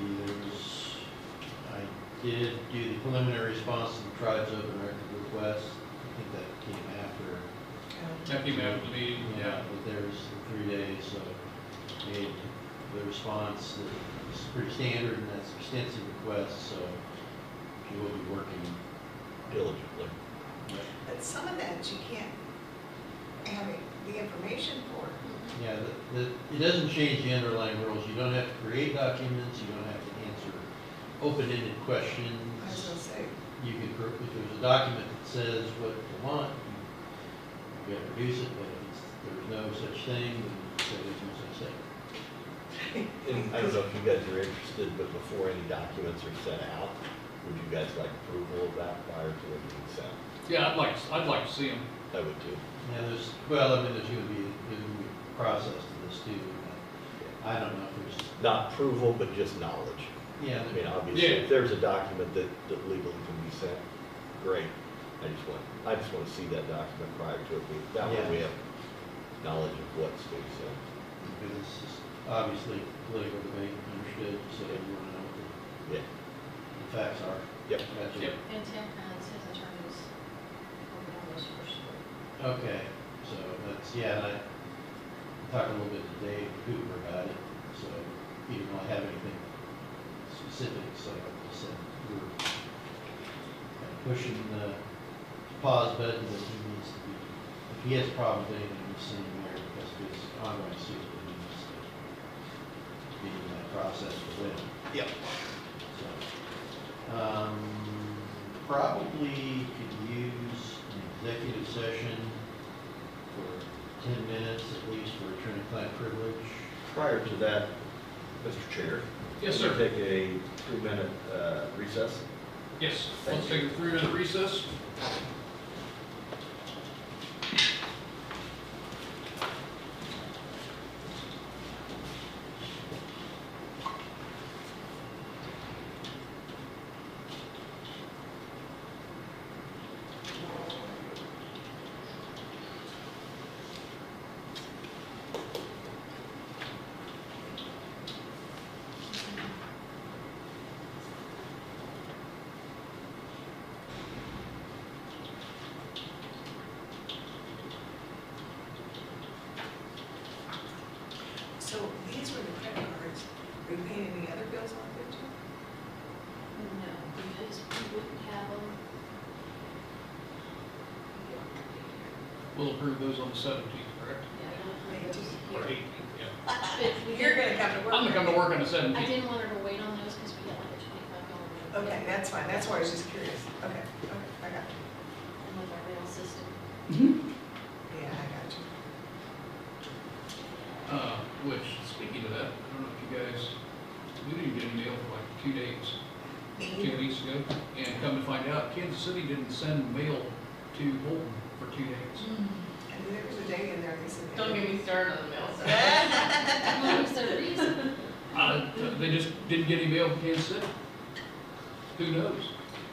I did do the preliminary response to the tribe's open record request. I think that came after. That came after the meeting, yeah. But there's 3 days, so made the response, it's pretty standard, and that's extensive request, so we will be working. Diligently. But some of that you can't have the information for. Yeah, it doesn't change the underlying rules. You don't have to create documents, you don't have to answer open-ended questions. I was gonna say, You can, if there's a document that says what you want, you gotta produce it, but if there's no such thing, then say there's no such thing. And I don't know if you guys are interested, but before any documents are sent out, would you guys like approval of that prior to it being sent? Yeah, I'd like to see him. I would too. Yeah, there's gonna be a process to this too. I don't know if there's, Not approval, but just knowledge. yeah, I mean, obviously, Yeah. if there's a document that legally can be sent, great. I just want to see that document prior to it being, that way Yeah. we have knowledge of what's being sent. because it's obviously political debate, understood, so you wanna know. Yeah. facts are. Yep. Gotcha. Yep. And Tim has his attorneys working on those first. Okay, so that's, yeah, and I talked a little bit to Dave Cooper about it, so he didn't really have anything specific, so I just said we're kind of pushing the pause button, that he needs to be, if he has a problem with anything, he's sending there because of his ongoing suit, that he needs to be in that process for them. Yep. So, probably could use an executive session for 10 minutes at least for attorney-client privilege. Prior to that, Mr. Chair. Yes, can sir. we take a 3-minute recess? Yes, Thank let's you. take a 3-minute recess. So these were the credit cards. Are you paying any other bills on there too? No, because we wouldn't have them. We'll approve those on the 17th, correct? Or 18th, yeah. You're gonna come to work. I'm gonna come to work on the I 17th. didn't want her to wait on those because we got like a $25 Okay, that's fine. That's why I was just curious. Okay, I got you. And with our mail system. Yeah, I got you. Which, speaking of that, I don't know if you guys, we didn't get any mail for like 2 days, 2 weeks ago. And come to find out, Kansas City didn't send mail to Holton for 2 days. And there was a day in there, they said. Don't get me started on the mail stuff. What was the reason? They just didn't get any mail from Kansas City. Who knows?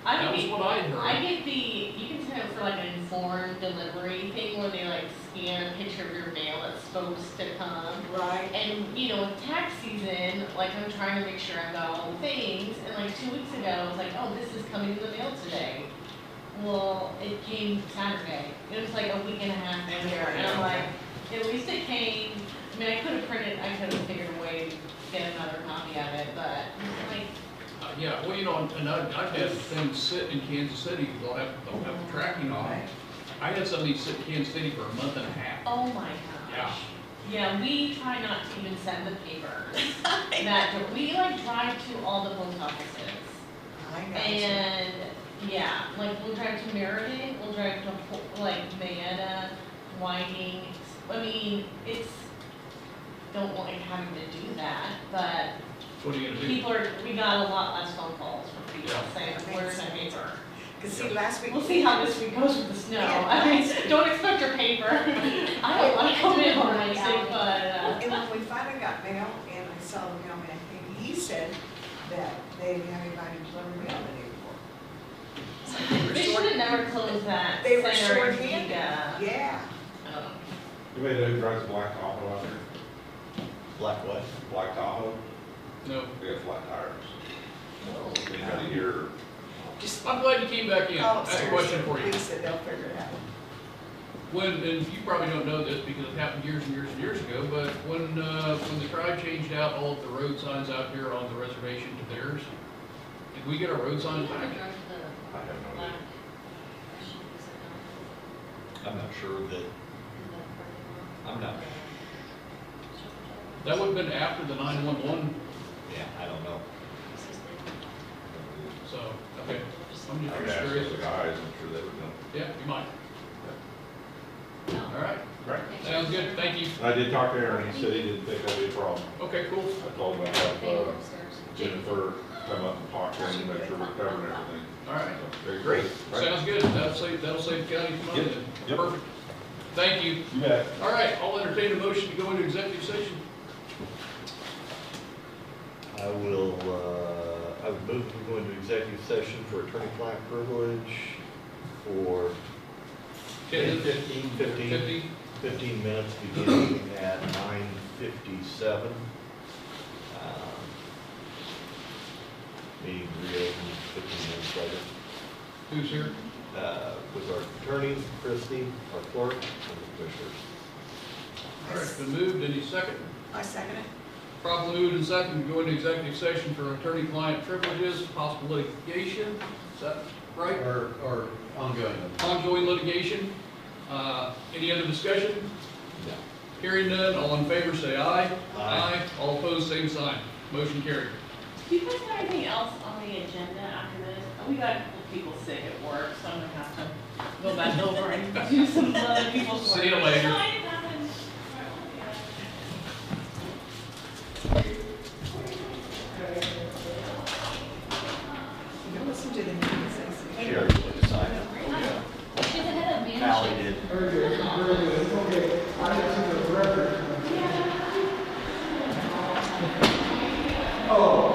That was what I had I heard. get the, you can sign up for like an informed delivery thing where they like scan a picture of your mail that's supposed to come. Right. And, you know, with tax season, like I'm trying to make sure I've got all the things, and like 2 weeks ago, I was like, oh, this is coming in the mail today. Well, it came Saturday. It was like a week and a half later, and I'm like, at least it came. I mean, I could have printed, I could have figured a way to get another copy of it, but like, Yeah, well, you know, and I've had things sit in Kansas City, they'll have the tracking on it. I had some of these sit in Kansas City for a month and a half. oh my gosh. Yeah, we try not to even send the papers. We like drive to all the post offices. I got you. And, yeah, like we'll drive to Meriden, we'll drive to like Mayetta, Whiting. I mean, it's, don't like having to do that, but What are you gonna do? we got a lot less phone calls from people Yeah. saying, where's my paper? Cause see, last week. We'll see how this week goes with the snow. Yeah. I mean, don't expect your paper. I don't want to come in on Wednesday, but, And when we finally got mail, and I saw the mailman, he said that they didn't have anybody to deliver mail the day before. So they should have never closed that They were center in short-handed. Topeka. Yeah. Anybody know who drives a black Tahoe out there? Black what? Black Tahoe, No. they have flat tires. Anybody here? Just. I'm glad you came back in. Oh, That's a question for you. Please said they'll figure it out. When, and you probably don't know this because it happened years and years and years ago, but when the tribe changed out all of the road signs out here on the reservation to theirs, did we get our road signs back? I have no idea. I'm not sure that, I'm not, That would have been after the 911, yeah, I don't know. so, okay. I'm I would just ask curious. those guys, I'm sure they would know. Yeah, you might. All right, Right. sounds good, thank you. I did talk to Aaron, he said he didn't think that'd be a problem. Okay, cool. I told him I'd have Jennifer come up and talk to him, make sure we're covering everything. All right, Very great, Right. sounds good. That'll save the county some money Yep, then. yep. Perfect. Thank you. You bet. All right, I'll entertain a motion to go into executive session. I will, I would move to go into executive session for attorney-client privilege for 15 minutes beginning at 9:57. Meeting reopened 15 minutes later. Who's here? With our attorney, Christie, our clerk, and the commissioners. All right, been moved. Any second? I second it. Properly moved and second to go into executive session for attorney-client privileges, possible litigation. Is that right? Or ongoing. Ongoing litigation. Any other discussion? No. Hearing none, all in favor say aye. Aye. All opposed, same sign. Motion carried. Do you guys have anything else on the agenda after this? We got a couple people sick at work, so I'm gonna have to go back over and do some other people's work. See you later. No, I didn't have any. You don't listen to the meetings, I see. She already put the sign up. She's ahead of me. Callie did. Very good, very good. Okay, I just need a record. Oh.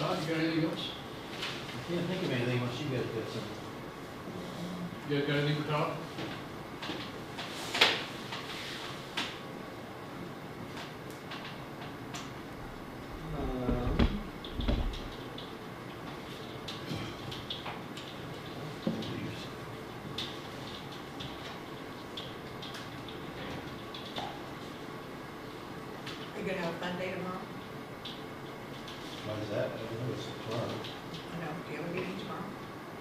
Todd, you got anything else? I can't think of anything unless you guys got some. You guys got anything for Todd? Are you gonna have a fun day tomorrow? Why is that? I don't know, it's tomorrow. I know, do you have a meeting tomorrow?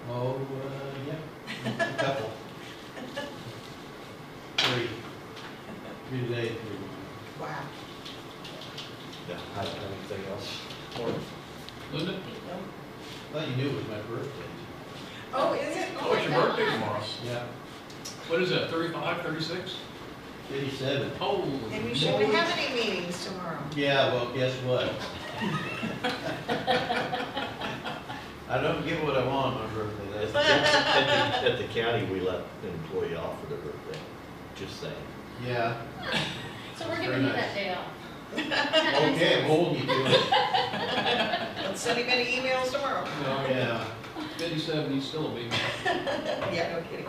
Oh, yeah, a couple. Three. Three today, three. Wow. Yeah, anything else? Or Linda? I thought you knew it was my birthday. Oh, is it? Oh, it's your birthday tomorrow. Yeah, What is that, 35, 36? 87. Holy. And you shouldn't have any meetings tomorrow. Yeah, well, guess what? I don't get what I want on my birthday, At that's. the county, we let an employee off for their birthday, just saying. Yeah, So we're Very giving you nice. that day off. okay, I'm holding you to it. Let's send him any emails tomorrow. Oh, yeah. 57, he's still a baby. Yeah, no kidding.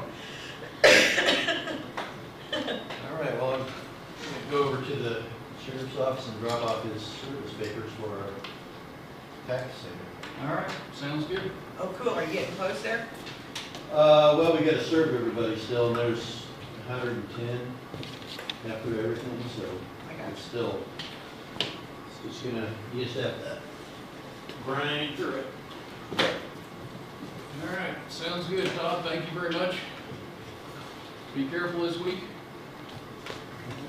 All right, well, I'm gonna go over to the sheriff's office and drop off his service papers for our tax center. All right, sounds good. Oh, cool, are you getting close there? Well, we gotta serve everybody still, and there's 110 after everything, so I got it's still, it's just gonna, you just have to grind through it. All right, sounds good, Todd, thank you very much. Be careful this week.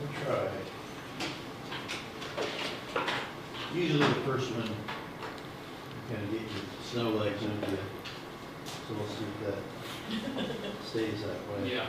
We'll try. Usually the first one, kind of get your snow legs into it, so we'll see if that stays that way. Yeah.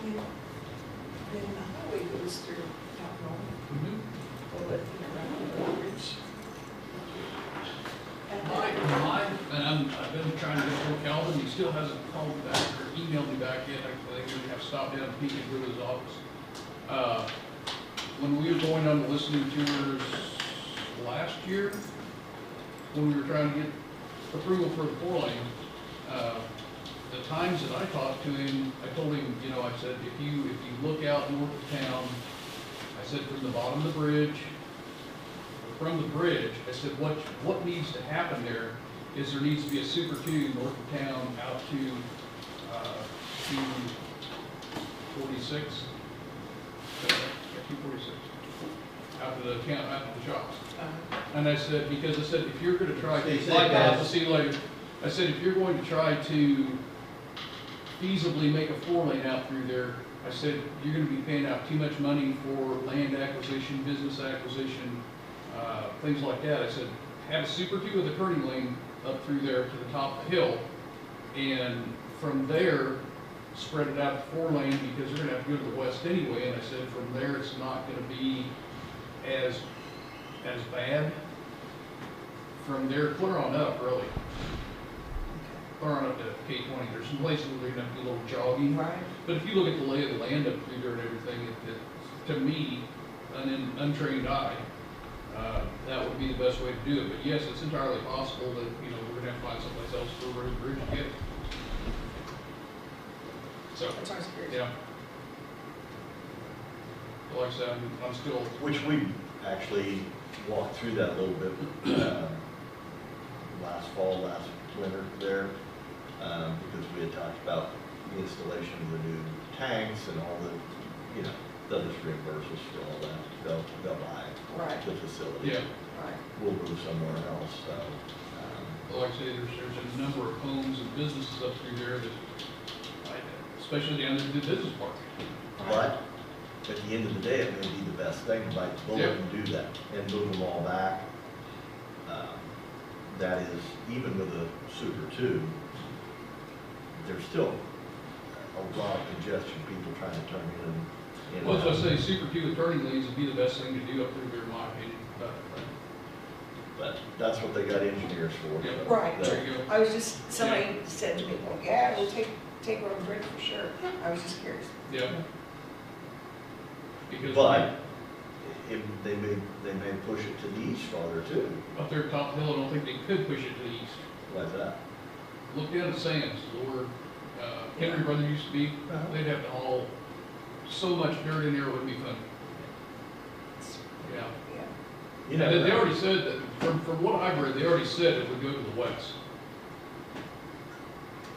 Then the highway goes through Mount Norman, Mhm. or around the bridge. I've been trying to get hold of Calvin, he still hasn't called me back or emailed me back yet, I think we have stopped down and peeked into his office. When we were going on the listening tours last year, when we were trying to get approval for the 4-lane, the times that I talked to him, I told him, you know, I said, if you look out north of town, I said, from the bottom of the bridge, I said, what needs to happen there is there needs to be a super tube north of town out to 246. Yeah, 246. Out to the shops. And I said, because I said, if you're gonna try, Stay safe, like guys. I'll see you later. I said, if you're going to try to feasibly make a 4-lane out through there, I said, you're gonna be paying out too much money for land acquisition, business acquisition, things like that. I said, have a super tube with a turning lane up through there to the top of the hill, and from there, spread it out to 4-lane, because they're gonna have to go to the west anyway, and I said, from there, it's not gonna be as bad. From there, clear on up, really. Clear on up to K20, there's some places where they're gonna have to do a little jogging. Right. But if you look at the lay of the land up through there and everything, to me, an untrained eye, that would be the best way to do it. But yes, it's entirely possible that, you know, we're gonna have to find someplace else for a road bridge to get. So, That's always curious. yeah. But like I said, I'm still, Which we actually walked through that a little bit, last fall, last winter there, because we had talked about the installation of the new tanks and all the, you know, they'll just reimburse us for all that. They'll buy Right. the facility. yeah. Right. We'll move somewhere else, so. But like I say, there's a number of homes and businesses up through there that, especially down there in the business park. But at the end of the day, it may be the best thing to bite the bullet and do that and move them all back. That is, even with a super two, there's still a lot of congestion, people trying to turn in. Well, as I say, super two turning lanes would be the best thing to do up through there, in my opinion. But that's what they got engineers for. Yeah. so Right. that- There you go. I was just, somebody said to me, well, yeah, we'll take road and bridge for sure. I was just curious. Yeah. Because But they may push it to the east farther too. up there at top of the hill, I don't think they could push it to the east. Why's that? Look down at Sam's, where Henry Brothers used to be, they'd have to haul so much dirt in there, it would be funny. Yeah. Yeah. You know, And they already said that, from what I've read, they already said it would go to the west.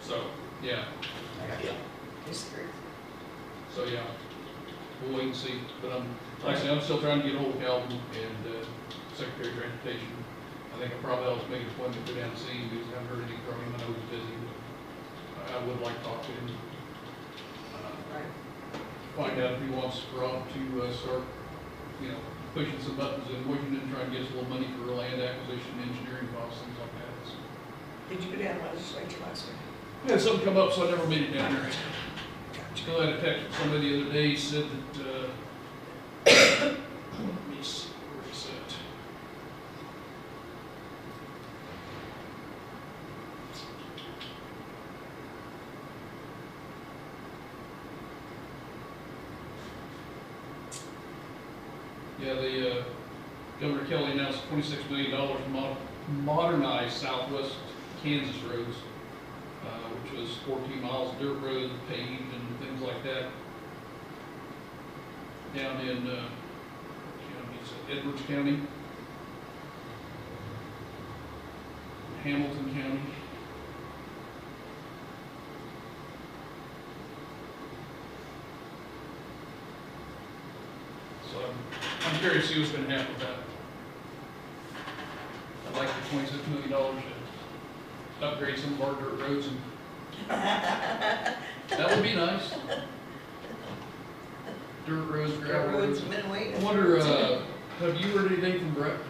So, yeah, Yeah. Just curious. so yeah, we'll wait and see. But like I said, I'm still trying to get hold of Calvin and Secretary of Transportation. I think I probably ought to make an appointment to go down and see him because I haven't heard anything from him. I know he's busy, but I would like to talk to him. Right. Find out if he wants Rob to start, pushing some buttons in Washington, try and get us a little money for land acquisition, engineering costs, things like that. So, Did you go down to legislature last week? yeah, something come up, so I never made it down there. Still had a text from somebody the other day, he said that, let me see, where is that? Yeah, Governor Kelly announced $26 million to modernize southwest Kansas roads, which was 14 miles of dirt road, paved, and things like that. Down in, Edwards County, Hamilton County. So I'm curious to see what's going to happen with that. I'd like the $26 million to upgrade some of our dirt roads, and that would be nice. Dirt roads, gravel roads. Midway. I wonder, have you heard anything from Brett?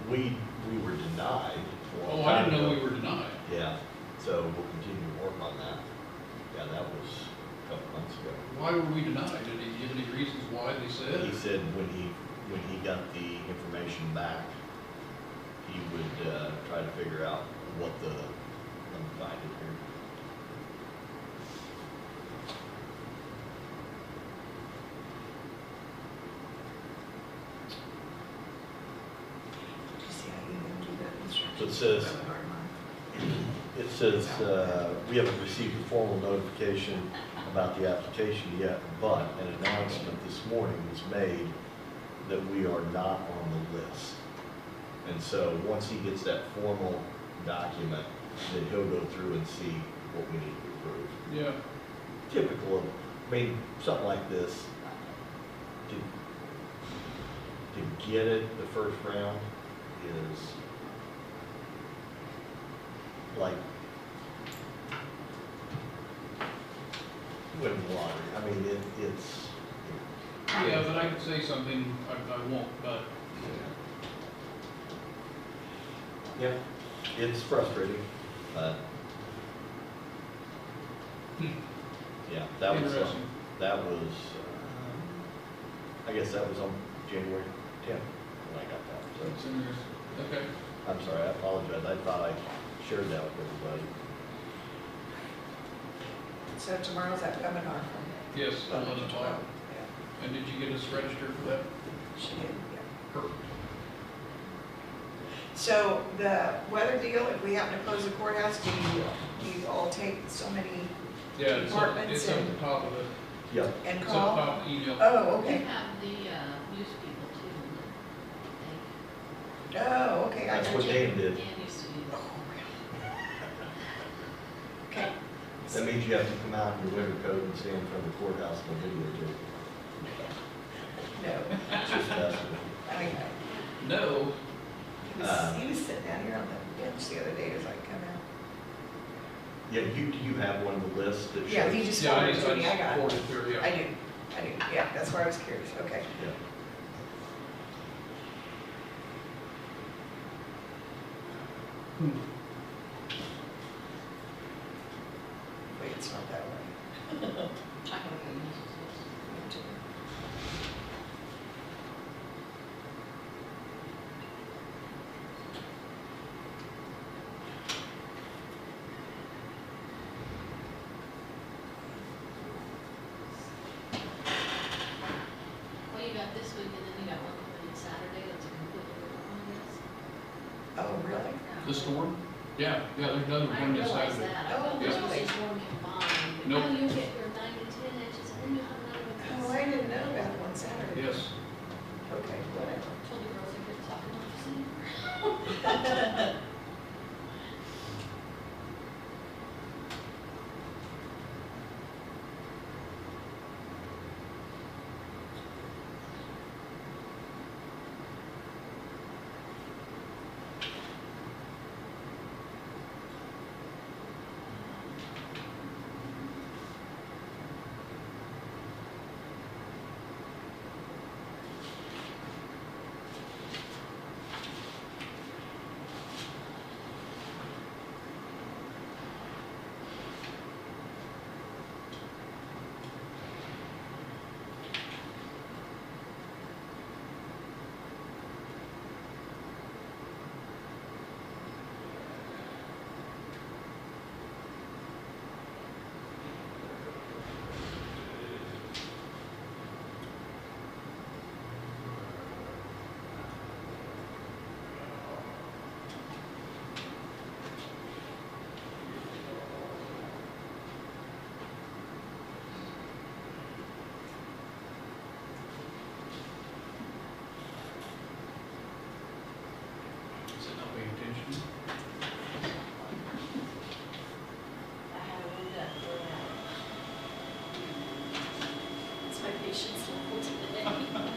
We were denied. a long Oh, I time didn't know ago. we were denied. Yeah, so we'll continue to work on that. Yeah, that was a couple months ago. Why were we denied? Did he give any reasons why they said? He said when he got the information back, he would try to figure out what let me find it here. So it says, we haven't received a formal notification about the application yet, but an announcement this morning was made that we are not on the list. And so once he gets that formal document, then he'll go through and see what we need to approve. Yeah. Typical of, something like this, to get it the first round is like winning the lottery. It's. Yeah, but I could say something, I won't, but. Yeah, it's frustrating, but. Yeah, that was, Interesting. I guess that was on January 10th when I got that, so. It's interesting. Okay. I'm sorry, I apologize, I thought I shared that with everybody. So tomorrow's that webinar from Yes, 11 o'clock. Yeah, And did you get us registered for that? she did, yeah. Perfect. So the weather deal, if we happen to close the courthouse, do you all take so many Yeah, it's up Departments at and- the top of it. Yep. and It's up call? top of the email. Oh, We okay. have the news people too. Oh, okay. I That's got what you. Dan did. Dan used to do Oh, that. okay. That means you have to come out in your winter coat and stand in front of the courthouse and videotape. No, Just messing with I mean, No. he was sitting down here on the bench the other day as I come out. Yeah, you have one of the lists that shows. Yeah, he just Yeah, forwarded it to me, I got it. forwarded it to her, yeah. I do, yeah, that's why I was curious, okay. Yeah. Wait, it's not that way. I have a message. Well, you got this week, and then you got one coming in Saturday, that's a completely different one, I guess. Oh, really? The storm? Yeah, there's another I one didn't this realize Saturday. that, I thought Yeah. this was just one combined. But Nope. now you get your 9 to 10 inches, and then you have another one. that's- Oh, I didn't know about one Saturday. Yes. Okay, whatever. Told the girls they couldn't talk about this anymore. Is it not paying attention? I haven't moved that for that. It's my patience level today.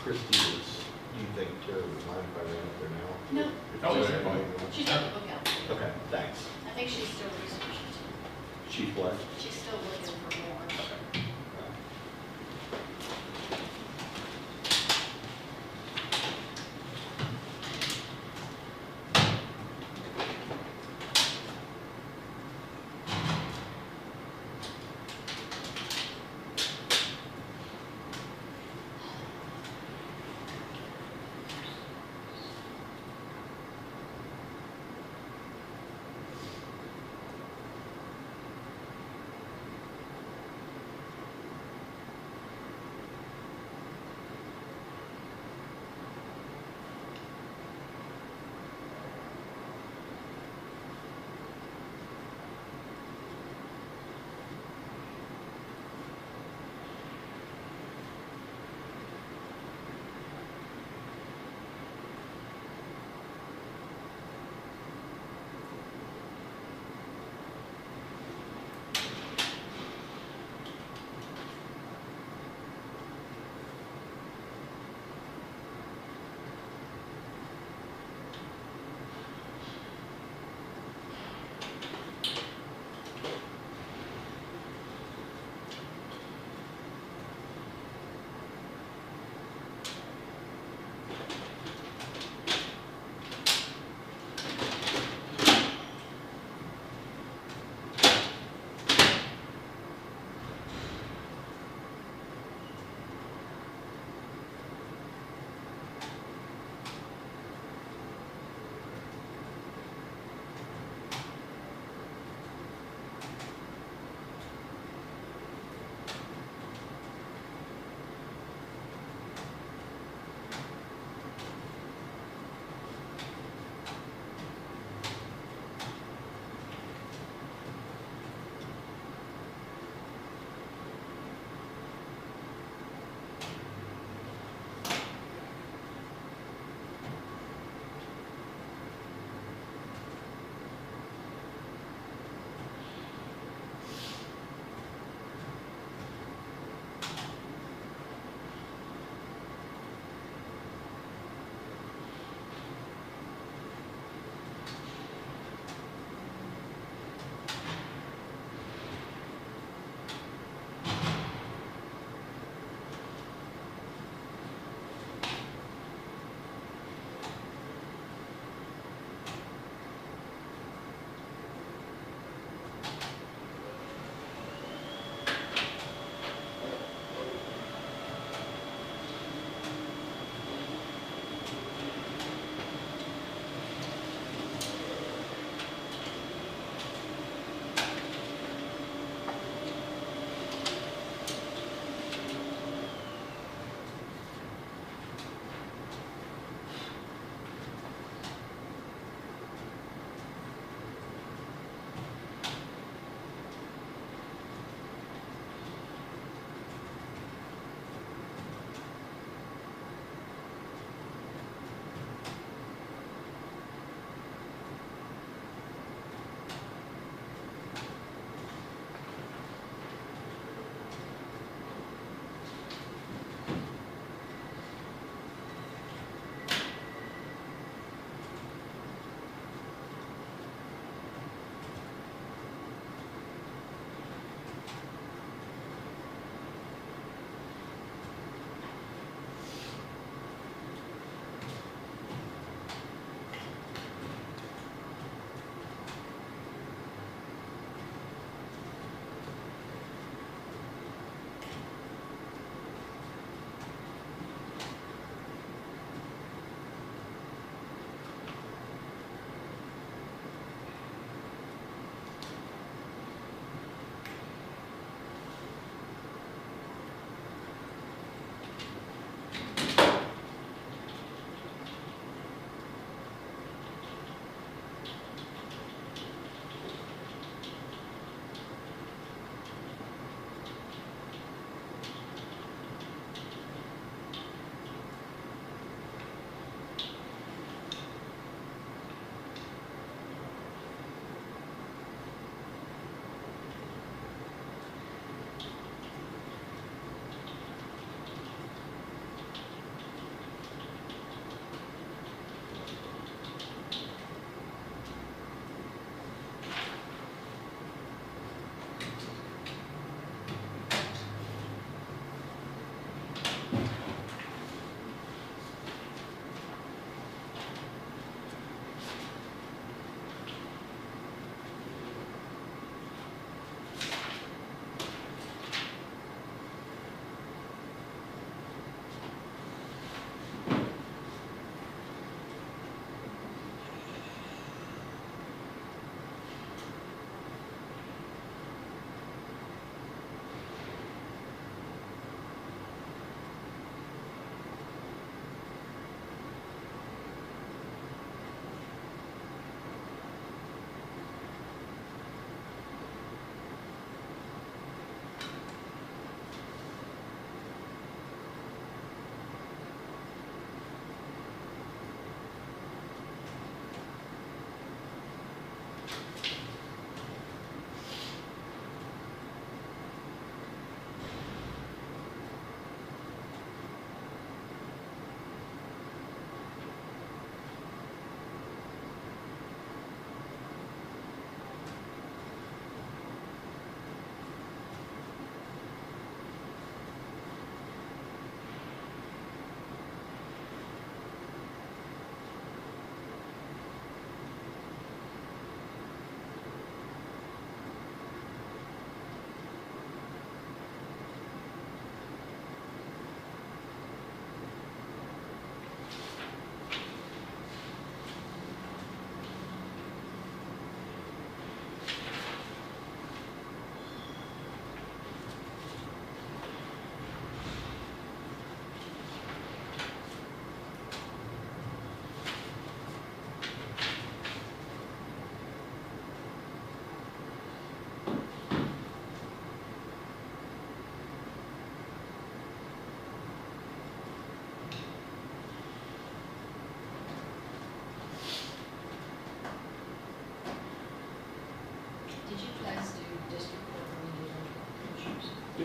Christie is, you think Tara would mind if I ran up there now? No. Oh, Is yeah. everybody- She's got the book out. Okay, thanks. I think she's still researching too. Chief what? She's still looking for more.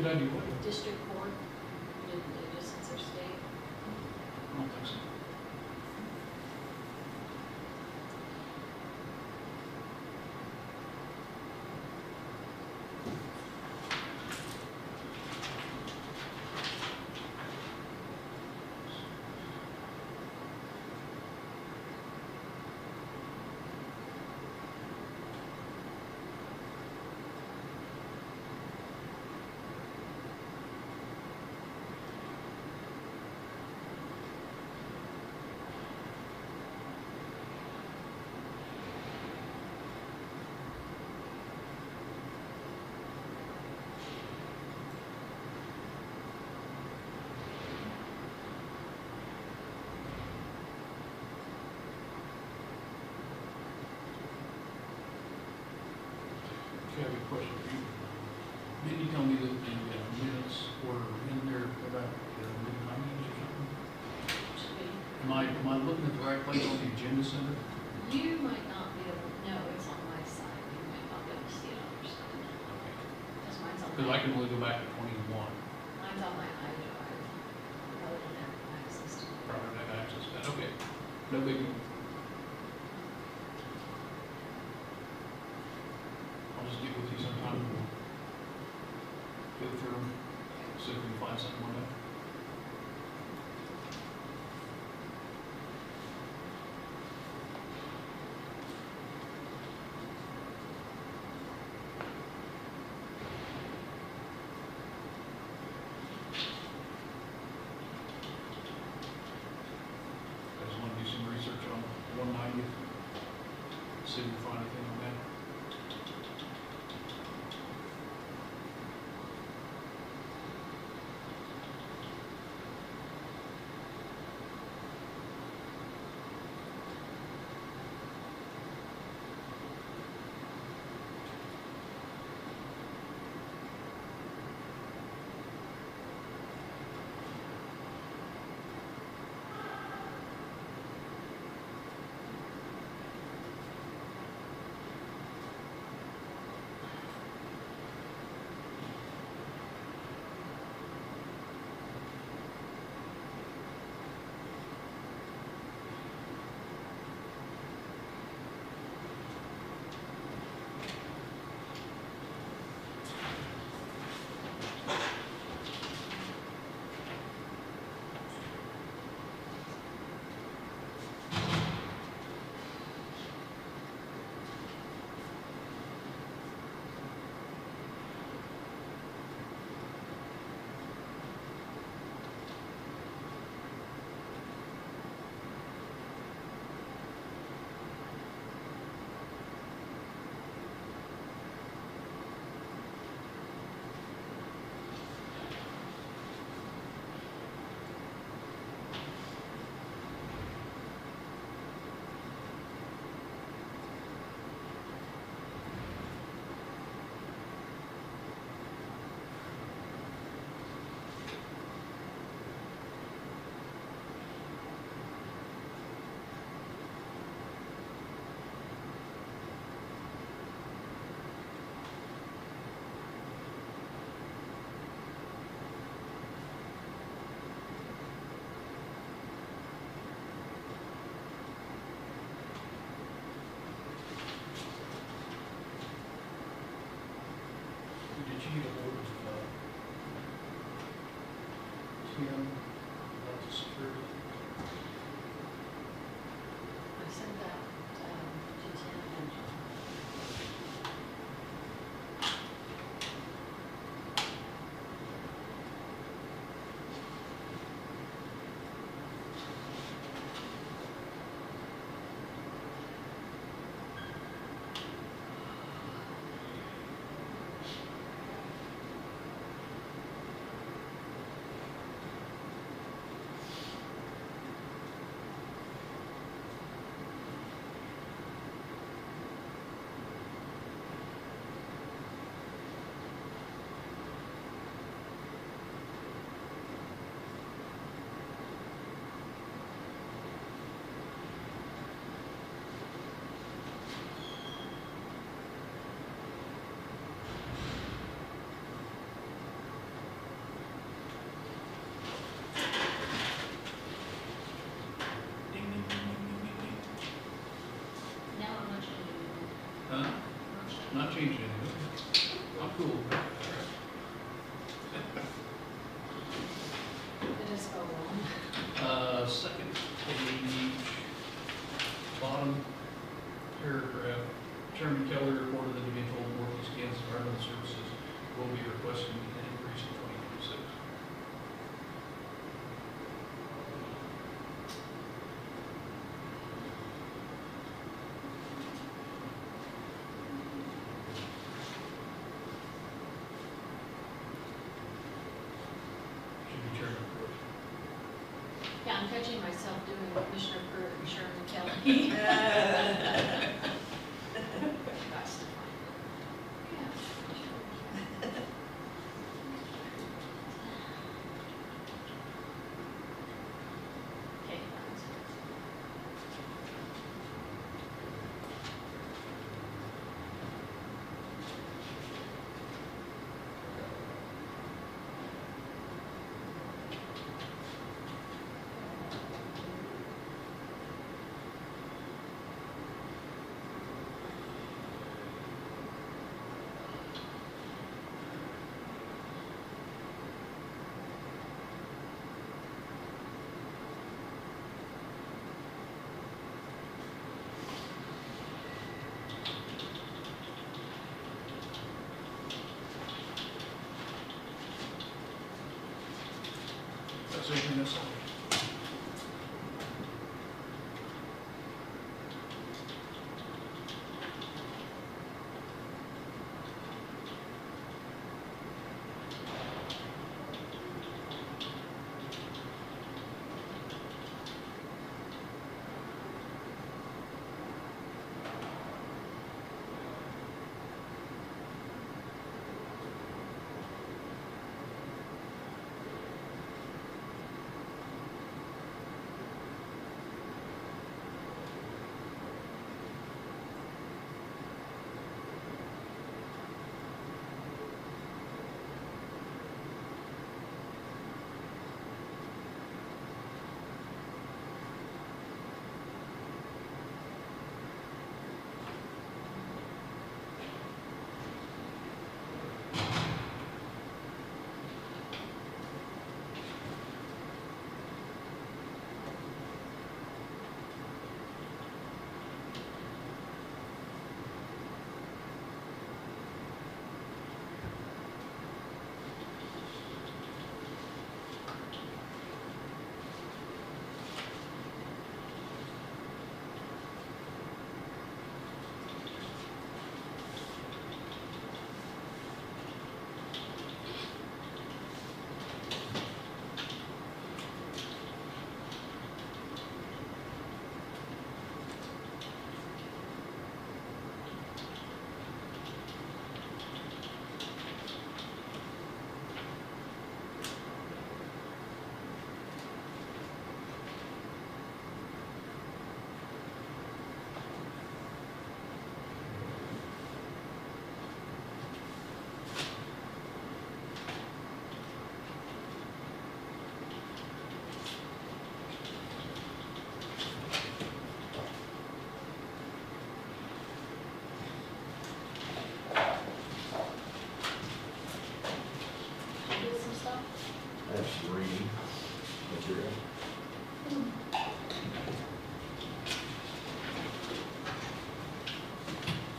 Did I do what? District court, didn't do just since they're state. I don't think so. Okay, I have a question for you. Didn't you tell me that the minutes were in there about mid-90s or something? Should be. Am I looking at the right place on the agenda center? You might not be able, no, it's on my side, you might not be able to see it on your side. Because mine's on Because I my, can only go back to 21. mine's on my iDrive. Probably don't have access to it. Probably have access to that. Okay, no big deal. I'll just get with you sometime and we'll go through them, see if we can find something on that. I just want to do some research on 190th, see if we can find anything on that. Did you get a hold of Tim about the security? I sent that to Tim and John. second page, bottom paragraph, Chairman Keller reported that he told Northeast Kansas Environmental Services will be requesting an increase in 2026. Should be Chairman Pruett. Yeah, I'm catching myself doing Commissioner Pruett and Sherman Kelly. That's fine. Yeah. Okay, that's it. That's everything that's on.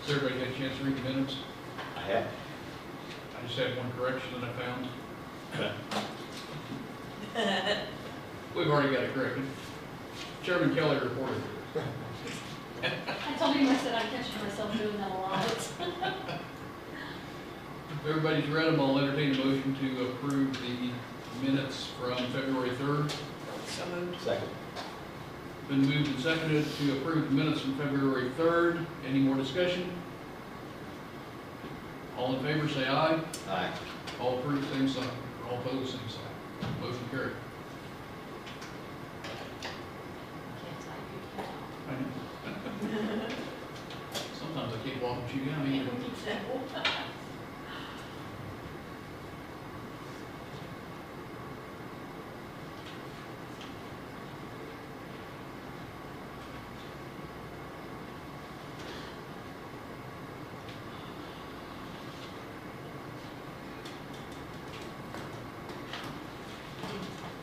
Has everybody had a chance to read the minutes? I have. I just had one correction that I found. We've already got it corrected. Chairman Kelly reported. I told him, I said, I'm catching myself doing that a lot. If everybody's read them, I'll entertain a motion to approve the minutes from February 3rd. So moved. Second. Been moved and seconded to approve the minutes from February 3rd. Any more discussion? All in favor, say aye. Aye. All approved, same sign. All opposed, same sign. Motion carried. Can't type, you can't talk. Sometimes I can't walk and chew gum either.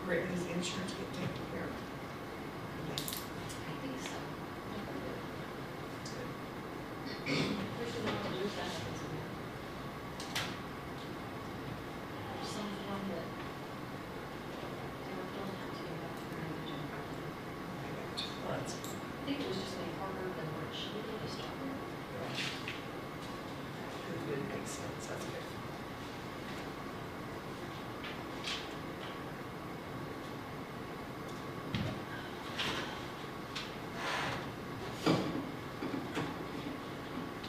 Brittany's insurance get taken care of. think it was just made harder than what it should be to start with. It makes sense, that's good.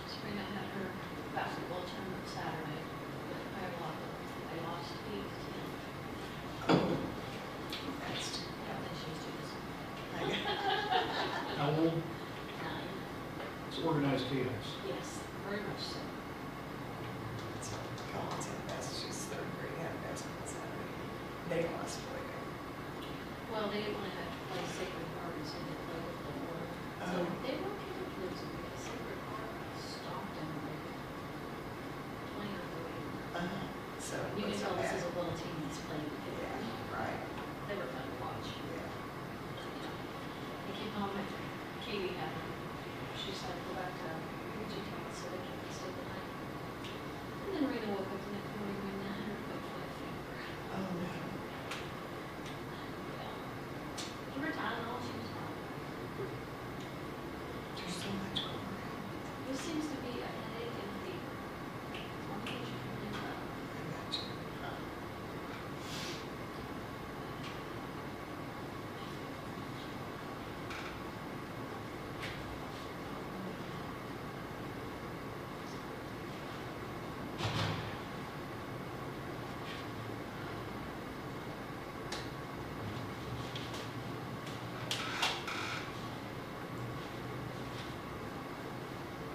Sabrina had her basketball tournament Saturday, but I lost 8-10. That's too I don't think she was too bad. How old? 9. It's organized chaos. Yes, very much so. So, Collins had Massachusetts third grade, had basketball Saturday. They lost play. Well, they didn't want to have to play Sacred Heart, and so they played with the water. So Oh. they were kind of losing because Sacred Heart stopped them like 20 or 30. So, You can it's tell not this bad. is a little team that's playing together. Yeah, right, They were fun to watch. yeah. They came home and Katie had them. She decided to go back to JCK so they could stay the night. And then Rena woke up the next morning and had her foot flat fever. Oh, no. Yeah. Give her Tylenol, she was fine. There's so much going on. This seems to be a headache and a fever. One thing you can do about. I got you.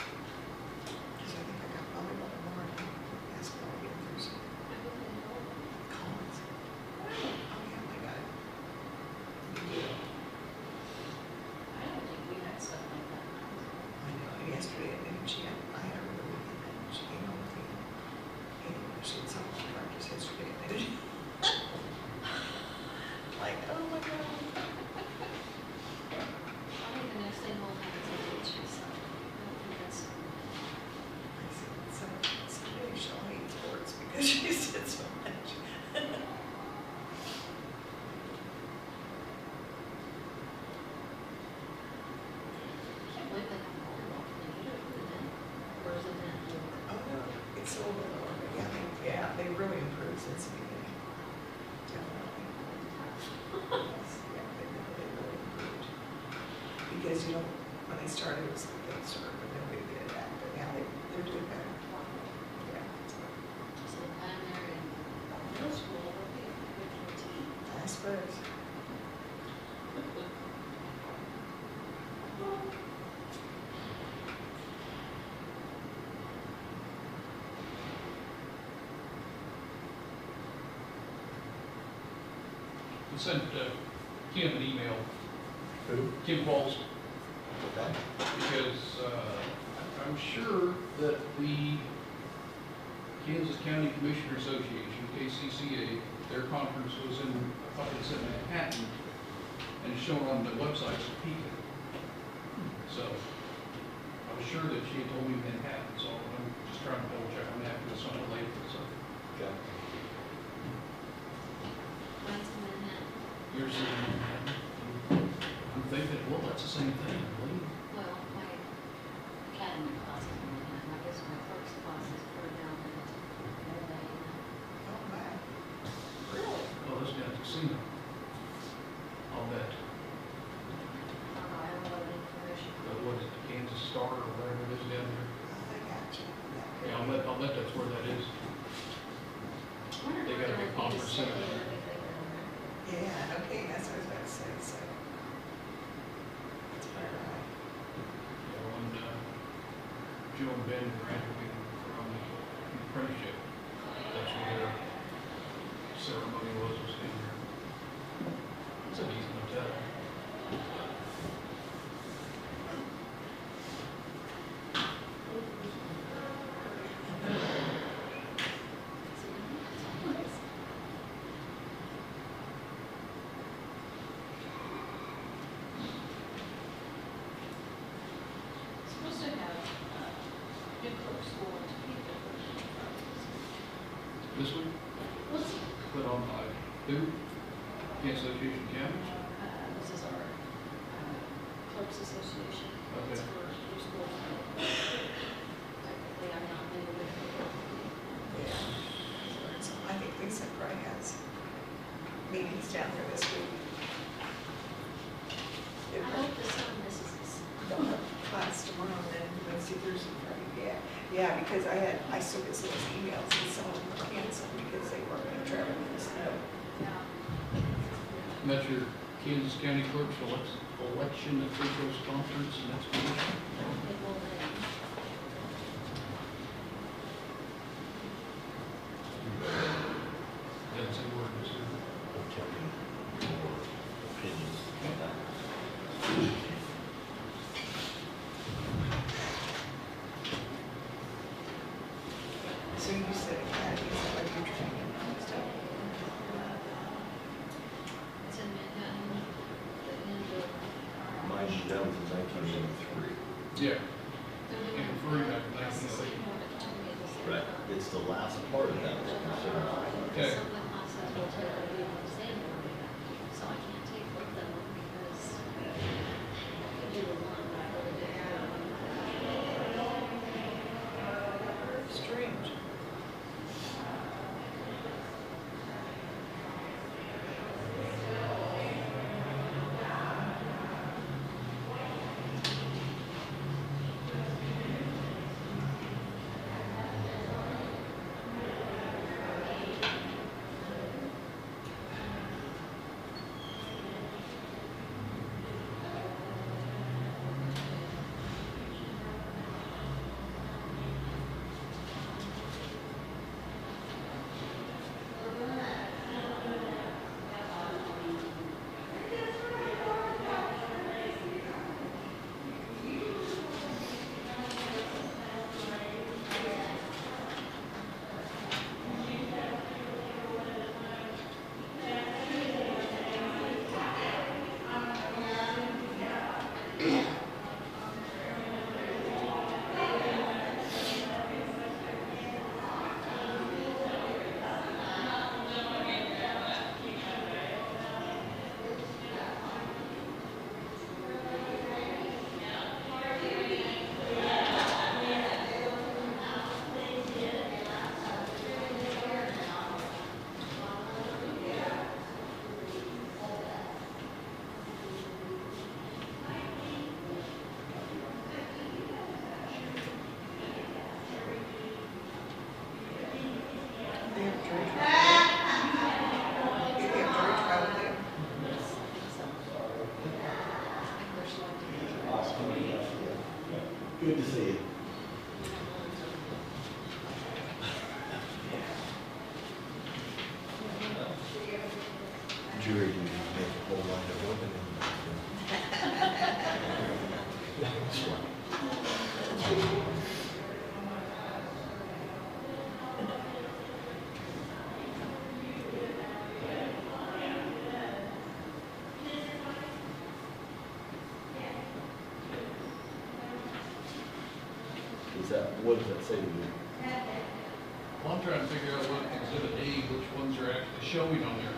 Because I think I got volleyball tomorrow, basketball again Thursday. Collins. Oh, yeah, my God. Yeah. I don't think we had stuff like that. I know, yesterday, and I had a really weekend, and she came home with me. And she had softball practice yesterday, and they did. Like, oh my God. I think the next thing we'll have is a beach, so I don't think that's. I said, someday she'll hate sports because she said so much. I can't believe they have volleyball. Can they get it for the net? Or is it net lower? Oh, no, it's a little bit lower, but yeah, they really improved since the beginning. Definitely. Yeah, they really improved. Because, you know, when they started, it was like they started, but nobody did that, but now they're doing better. Yeah, so, So primary and middle school will be a good team. I suppose. I sent Kim an email, Who? Kim Pauls, Okay. because I'm sure that the Kansas County Commissioner Association, KCCA, their conference was in, I thought it's in Manhattan, and it's shown on the website as Topeka. So I was sure that she had told me Manhattan, so I'm just trying to double check on that because it's somewhat late, so. Okay. Mine's in Manhattan. Yours is in Manhattan. I'm thinking, well, that's the same thing, I believe. Well, my academy class is in Manhattan. I guess my clerk's class is further down in LA. Oh, wow. Really? Oh, that's down at the casino. I'll bet. I don't know, I don't know what information. What is it, the Kansas Star or whatever it is down there? I got you. Yeah, I'll bet that's where that is. I wonder if They we're got a big gonna need to conference stay center. there if they go around. Yeah, okay, that's what I was about to say, so. That's probably right. Yeah, when Joe and Ben graduated from the apprenticeship, that's where their ceremony was in there. It's a decent hotel. Supposed to have new clerk school in Topeka. This week, What's, put on by who? Kansas Association of Counties. this is our Clerks Association. Okay. It's for your school. Technically, I'm not new with it. Yeah. So I think Lisa probably has meetings down there this week. I hope the sun misses us. They'll have class tomorrow, and then Wednesday, Thursday, Friday, yeah. Yeah, because I still get some of those emails, and some of them are canceled because they weren't going to travel in the snow. Yeah. And that's your Kansas County Clerks Election Officials Conference next week. It will rain. That's a word, is it? County more opinions on that. So you said academy, is that what you're training and stuff? It's in Manhattan, the end of. Mine, that was in 1983. Yeah. They're doing And referring back to 1980. Right. It's the last part of that was considered. Okay. Some of the classes will take a week to stay there, so I can't take both of them because I do the one, but I go to the other. Strange. Good to see you. Jury duty make a whole lot of opening. Is that, what does that say to you? Well, I'm trying to figure out what exhibit A, which ones are actually showing on there.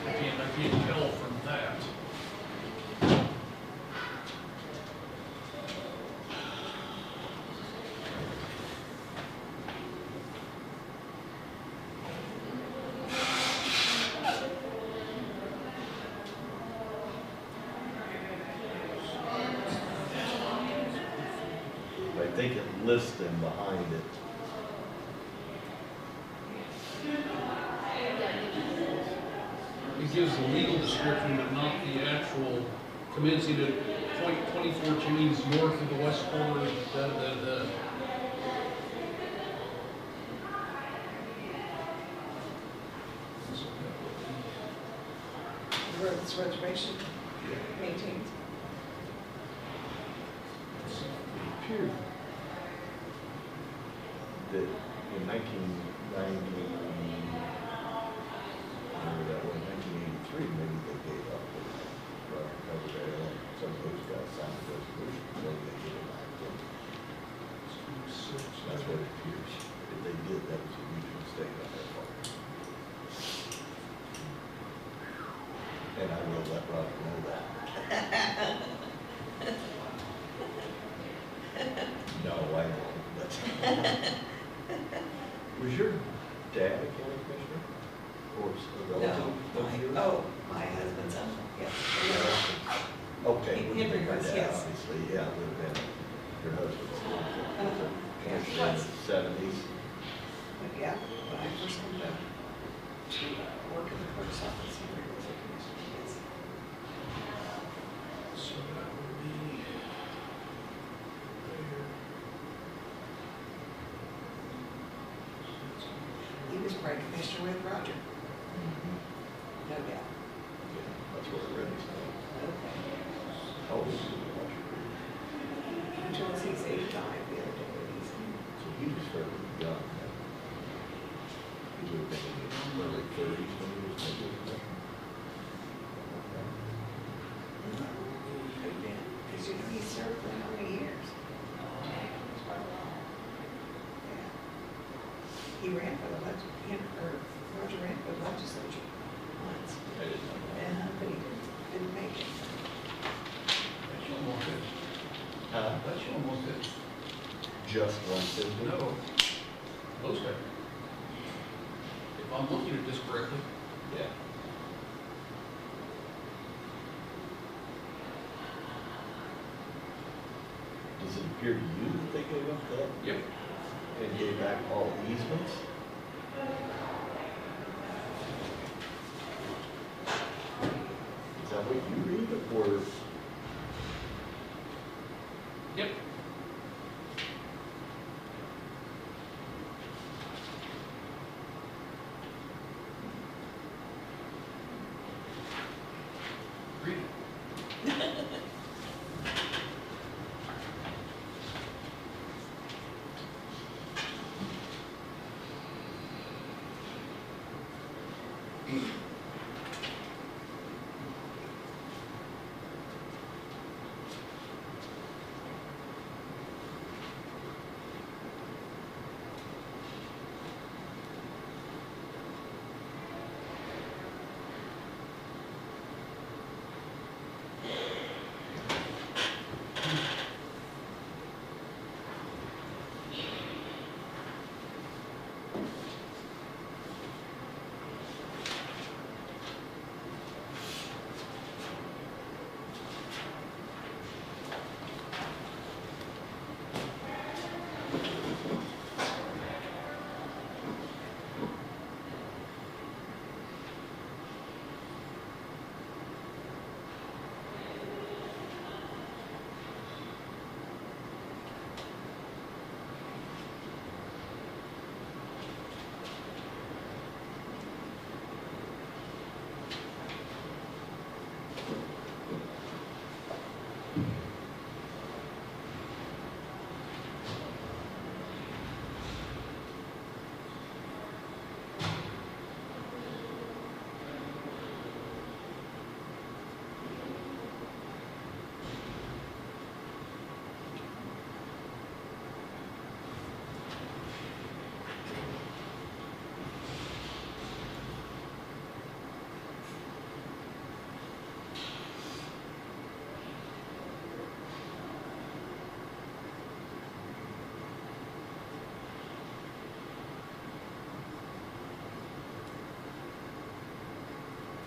I can't tell from that. I think it lists them behind it. It gives the legal description, but not the actual commencing at .24 chains north of the west corner, Where this reservation maintained. Period. That in 1990, remember that one, 1983, maybe they gave up the right cover there. Some of those guys signed the resolution, maybe they gave it back to them. That's what it appears. If they did No, I don't, but. Was your dad a county commissioner? Or a relative of yours? Oh, my husband's uncle, yes. Okay. Henry wouldn't have been your was, dad, yes. Obviously, yeah, it would have been your husband's. Yeah, he In the was. 70s. But yeah, when I first came to work in the clerk's office, Henry was a commissioner, yes. So that would be there. He was probably commissioner with Roger, no doubt. Yeah, that's what I read his name. Okay. How old is he? He told us he's 85 the other day, but he's, So he was fairly young. Then. He would have been in his early 30s when he was maybe a commissioner. could have been, because you know, he served for how many years? It's quite a while. Yeah. He ran for the Roger ran for the legislature once, I didn't know that. but he didn't make it. That's almost it. That's almost it. Just 150? No, close to it. If I'm looking at this correctly, Yeah. Does it appear to you that they gave up that yep, and gave back all easements? Is that what you read, or? yep. Read it.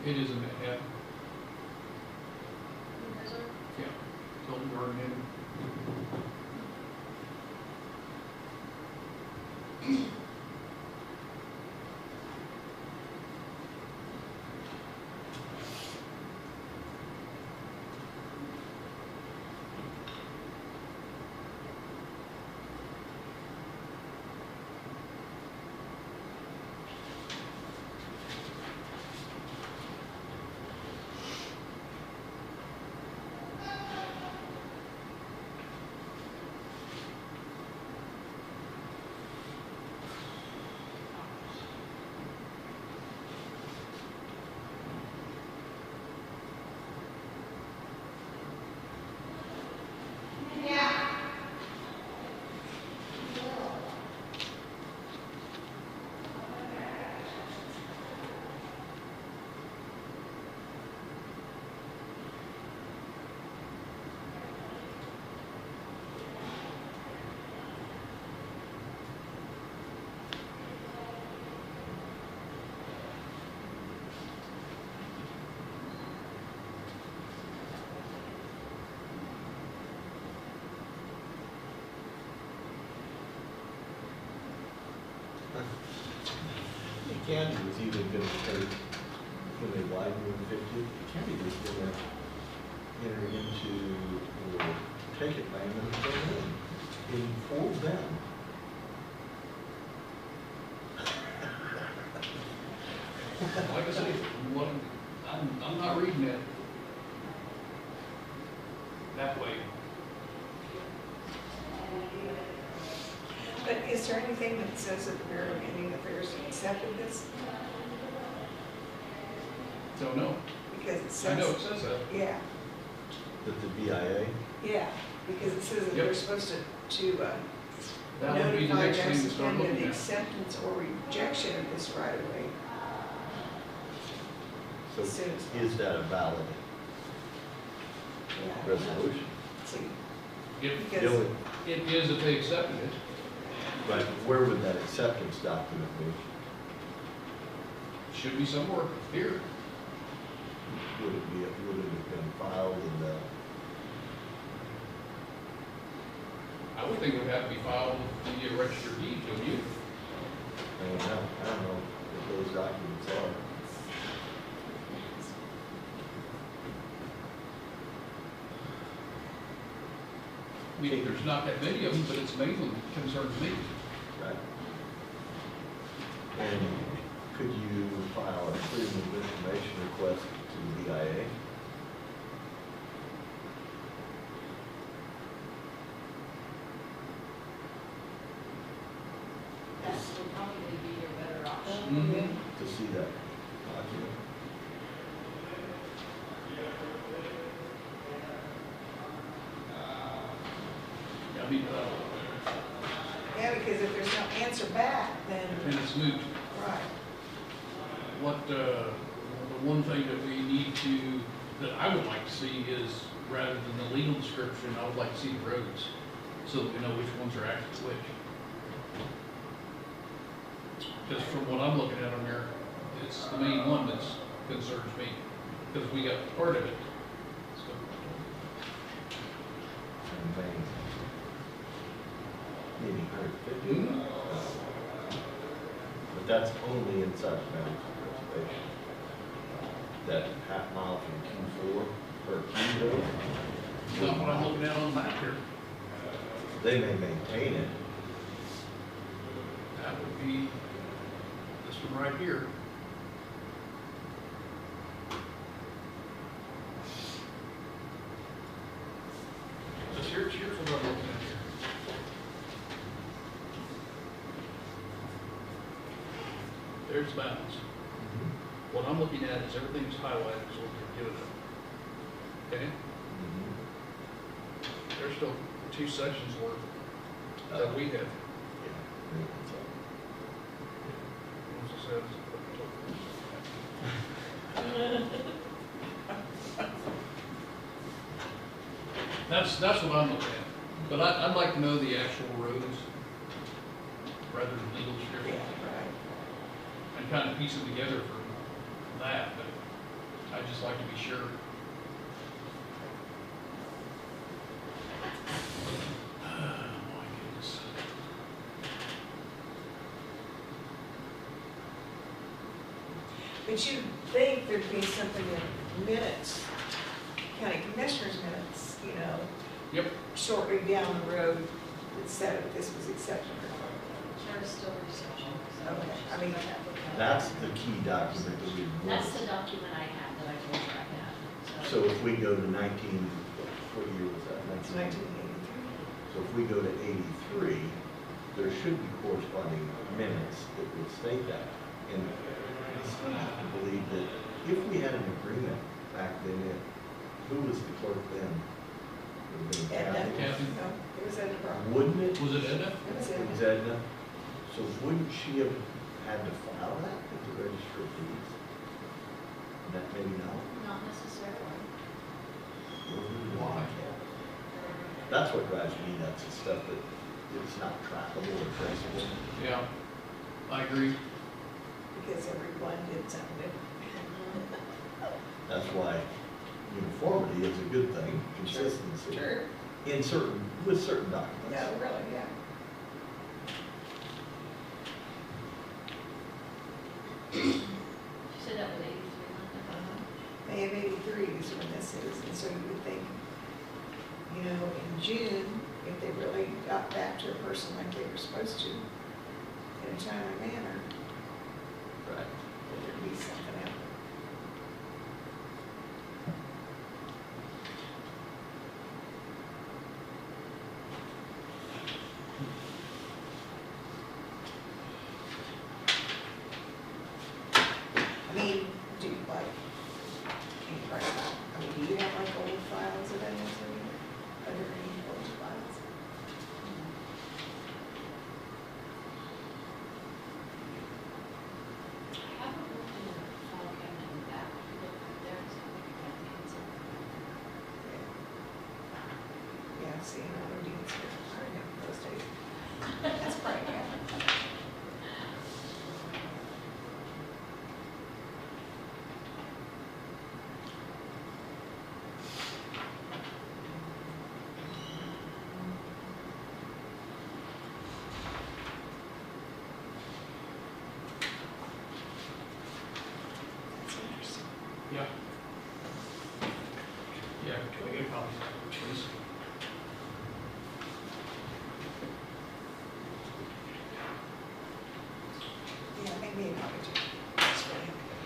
It is in Manhattan. Yeah, Tilton Garden Inn. The county was even gonna take, when they widened Route 50, the county was gonna enter into, or take it by another in for them. Like I say, what, I'm not reading it that way. But is there anything that says at the very beginning that there's accepted this? Don't know. Because it I says. know it says that. Yeah, That the BIA, yeah, because it says that Yep. they're supposed to That would be the notify next thing to Jackson start County of looking the at. acceptance or rejection of this right of way. so As soon as is that a valid Yeah. resolution? See, If The because, only- it is, if they accepted it, Right, where would that acceptance document be? should be somewhere here. Would it have been filed in the, I would think it would have to be filed with the registered deed, don't you? I don't know what those documents are. I mean, there's not that many of them, but it's the main one that concerns me. Right. And could you file a freedom of information request to the BIA? That would probably be your better option. Mhm. To see that document? I mean, yeah, because if there's no answer back, then, and it's moot. right. What, the one thing that we need to, that I would like to see is, rather than the legal description, I would like to see the roads, so that we know which ones are actually which. Because from what I'm looking at on there, it's the main one that concerns me, because we got part of it. So, And then, maybe 150? Mhm. But that's only inside the bounds of the reservation. That half mile from Q4, or Q road, It's not what I'm looking at on the map here. they may maintain it. That would be this one right here. Just here's what I'm looking at here. There's bounds. What I'm looking at is everything's highlighted is what we're doing. Okay? There's still 2 sections worth that we have. Yeah. Once it says- That's what I'm looking at, but I'd like to know the actual roads rather than legal Yeah, description, right. and kind of piece it together for that, but I'd just like to be sure. My goodness. But you'd think there'd be something in minutes, county commissioners minutes, you know, Yep, shortly down the road that said if this was accepted or not. There's still researching. So Okay, she's I mean, got that book out. That's the key document that we That's want. the document I have that I told her I had. So if we go to 19, what year was that? It's 1983. So if we go to 83, there should be corresponding minutes that would state that. And I still have to believe that if we had an agreement back then, who was the clerk then? Would have been Edna. Kathy. Kathy. No, it was Edna Brown. Wouldn't it? was it Edna? It was It Edna. was Edna. So wouldn't she have had to file that at the register of deeds? That maybe not. Not necessarily. Why? That's what drives me nuts, is stuff that it's not trackable or traceable. Yeah, I agree. Because everyone did something. That's why uniformity is a good thing, consistency. Sure. With certain documents. No, really, yeah. citizens, so you would think, you know, in June, if they really got back to a person like they were supposed to, in a timely manner, Right. that there'd be something out there. I mean, do you like, can you write about, I mean, do you have like old files of any, are there any old files? I haven't looked in the file cabinet in the back, I could look right there, so I think I can cancel. Yeah, see, another deeds here, I remember those days. That's probably, yeah. That's interesting. Yeah. Yeah, can we get a copy, please? Yeah, maybe a copy too. That's really helpful.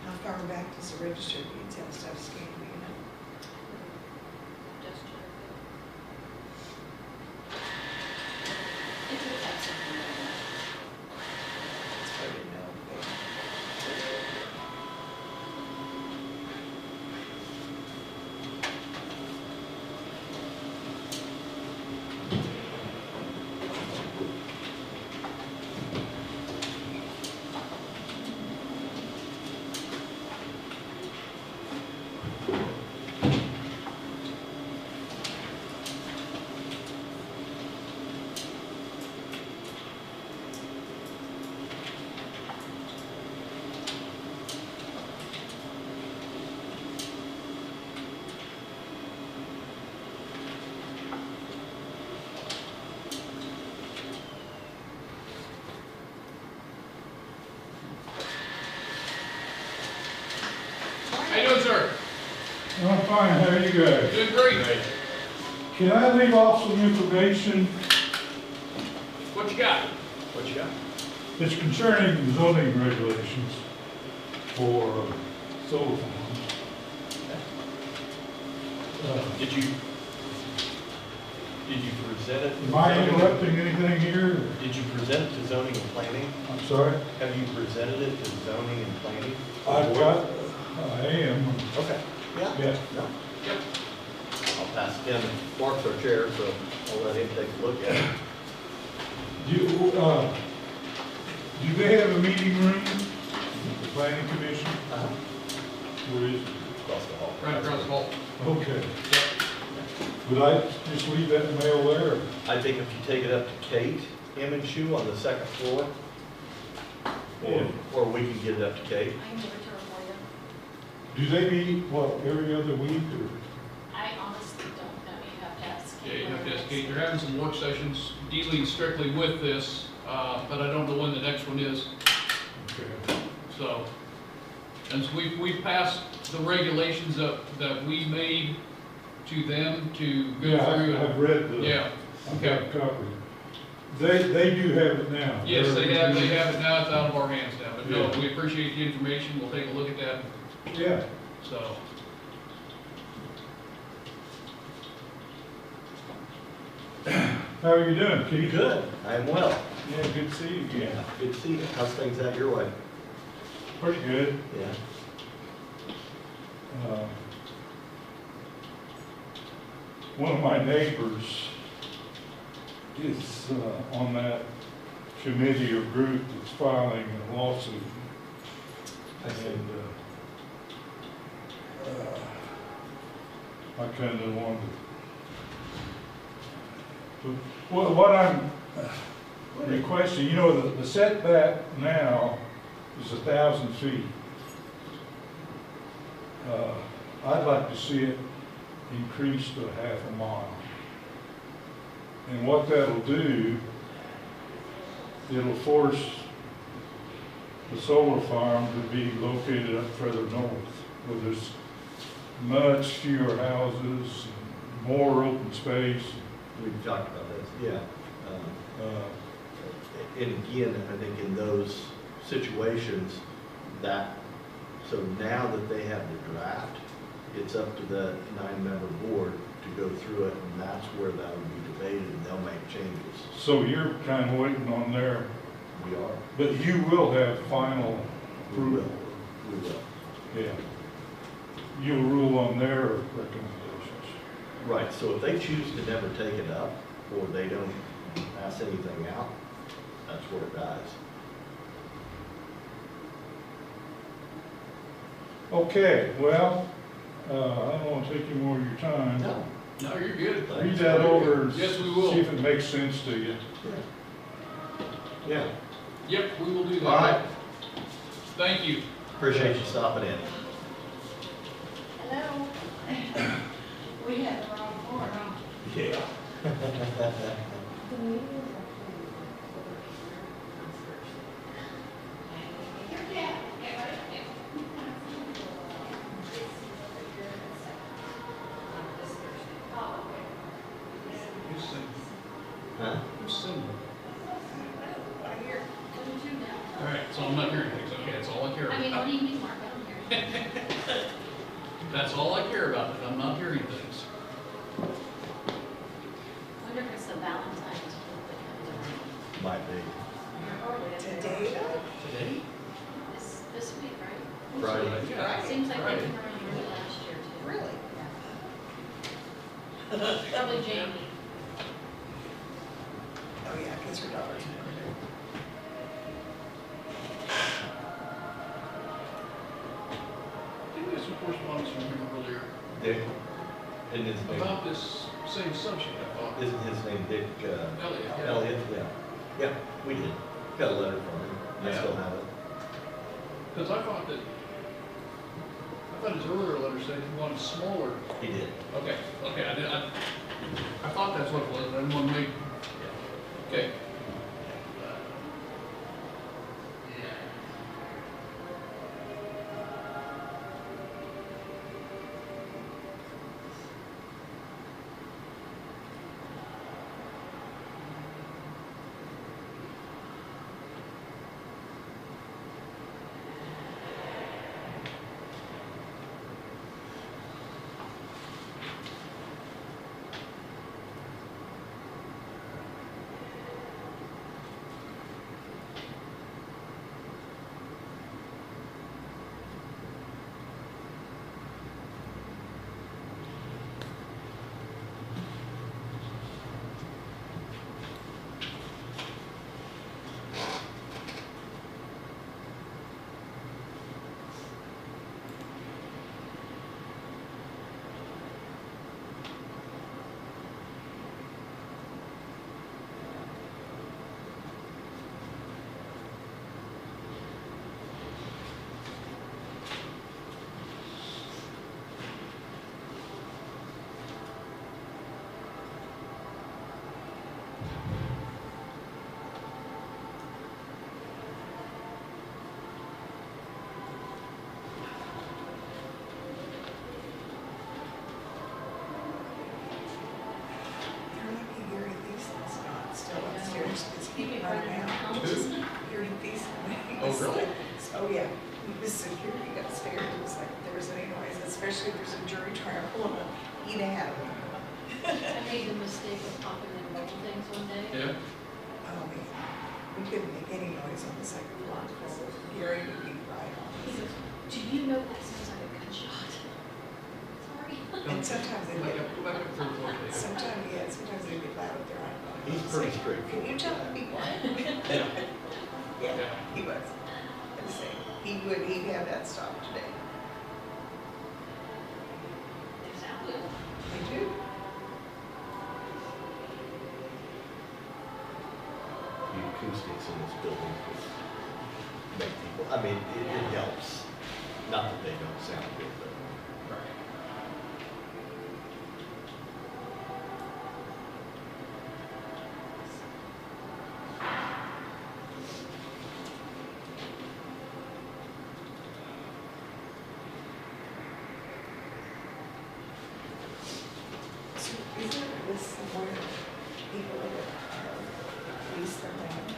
How far back does the register of deeds have stuff scanned, do you know? Just check it. It would have something like that. That's what I didn't know. How you doing, sir? I'm fine, how are you guys? Doing great. Can I leave off some information? What you got? What you got? It's concerning zoning regulations for solar farms. Did you present it? Am I interrupting anything here? Did you present it to zoning and planning? I'm sorry? Have you presented it to zoning and planning? I am. Okay. Yeah. Yeah. No. Yep. I'll pass it in. Mark's our chair, so I'll let him take a look at it. Do they have a meeting room, the planning commission? Uh-huh. Where is it? Across the hall. Right across the hall. Okay. Would I just leave that mail there? Or? I think if you take it up to Kate Emmonshu on the second floor, or we can get it up to Kate. I can give it to her for Do you. they meet, what, every other week or? I honestly don't know, you have to ask. Yeah, you have to ask Kate. They're having some work sessions dealing strictly with this, but I don't know when the next one is. Okay. So, and so we've passed the regulations that we made to them to go Yeah, through. I've read the. Yeah, I've got a copy. They do have it now. Yes, they have it now, it's out of our hands now, but no, we appreciate the information, we'll take a look at that, Yeah. so. How are you doing, Keith? Good, I am well. Yeah, good to see you again. Yeah, good to see you. How's things out your way? Pretty good. Yeah. One of my neighbors is on that committee or group that's filing a lawsuit. I see. And I kind of wanted to, what I'm requesting, you know, the setback now is 1,000 feet. I'd like to see it increased to half a mile. And what that'll do, it'll force the solar farm to be located up further north, where there's much fewer houses, more open space. We've talked about this, yeah. And again, I think in those situations, so now that they have the draft, it's up to the 9-member board to go through it, and that's where that will be debated, and they'll make changes. So you're kind of waiting on there, We are. but you will have final We will. approval. We will. Yeah. You'll rule on their recommendations. Right, so if they choose to never take it up, or they don't pass anything out, that's where it dies. Okay, well, I don't want to take any more of your time. No. No, you're good. Read that over and Yes, we will. see if it makes sense to you. Yeah. Yep, we will do that. All right. Thank you. Appreciate you stopping in. Hello? We had the wrong board, huh? Yeah. Who's singing? Huh? Who's singing? I hear, come to now. All right, so I'm not hearing things, okay, that's all I care I mean, what about. do you mean, Mark? I don't hear. That's all I care about, that I'm not hearing things. I wonder if it's the Valentine's that comes around. Might be. Today, Today? This week, right? Friday. Yeah. Seems like they Friday. came around early last year too. really? Probably Jamie. Oh, yeah, because her daughter's never there. Didn't we have some correspondence from him earlier Dick, and his name, about this same subject, I thought? isn't his name Dick, Elliot, yeah. Elliott? Yeah. Yeah, we did. Got a letter from him. I Yeah. still have it. Because I thought his earlier letter said he wanted smaller. He did. Okay, I thought that's what it was, but I didn't want to make, okay. was Really? like, oh yeah, the security got scared, it was like, if there was any noise, especially if there's a jury trial going on, he'd have it. I made the mistake of popping in mobile things one day. Yeah. Oh man, we couldn't make any noise on the second floor, because Gary would be right on He us. goes, do you know that sounds like a gunshot? Sorry. And sometimes they get, Go back up to the third floor, please. sometimes they get loud up there, I don't know. He's pretty straightforward. Can you tell them to be quiet? Yeah. Yeah, he was. I'm saying, he'd have that stop today. They sound good. They do. The acoustics in this building just make people, I mean, it helps. Not that they don't sound good, but. So isn't this where people that lease their land?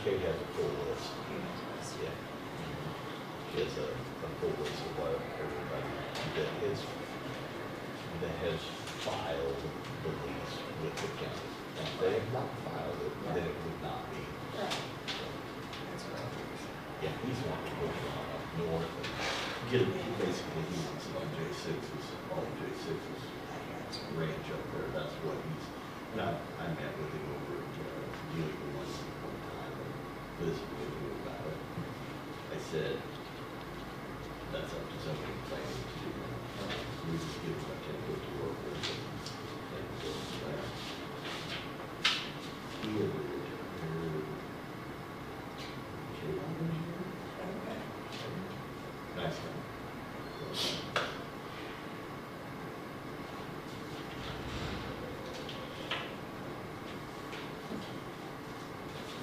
Kate has a full list, yeah. She has a full list of what everybody that has filed the lease with the county. And if they have not filed it, then it would not be. Right. That's what I think. Yeah, he's wanting to go up north and get it, basically he wants it on J6's, all J6's range up there, that's what he's, I met with him over at Dealing one time and visited with him about it. I said, that's up to somebody planning to do. We just give him a template to work with and go from there. He had Okay. nice guy.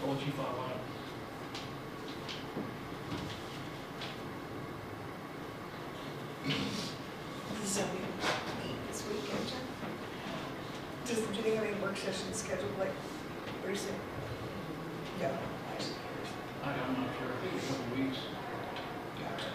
I'll let you follow up. So we meet this weekend. Do they have any work sessions scheduled like pretty soon? No. I'm not sure, I think it's a couple weeks. Gotcha.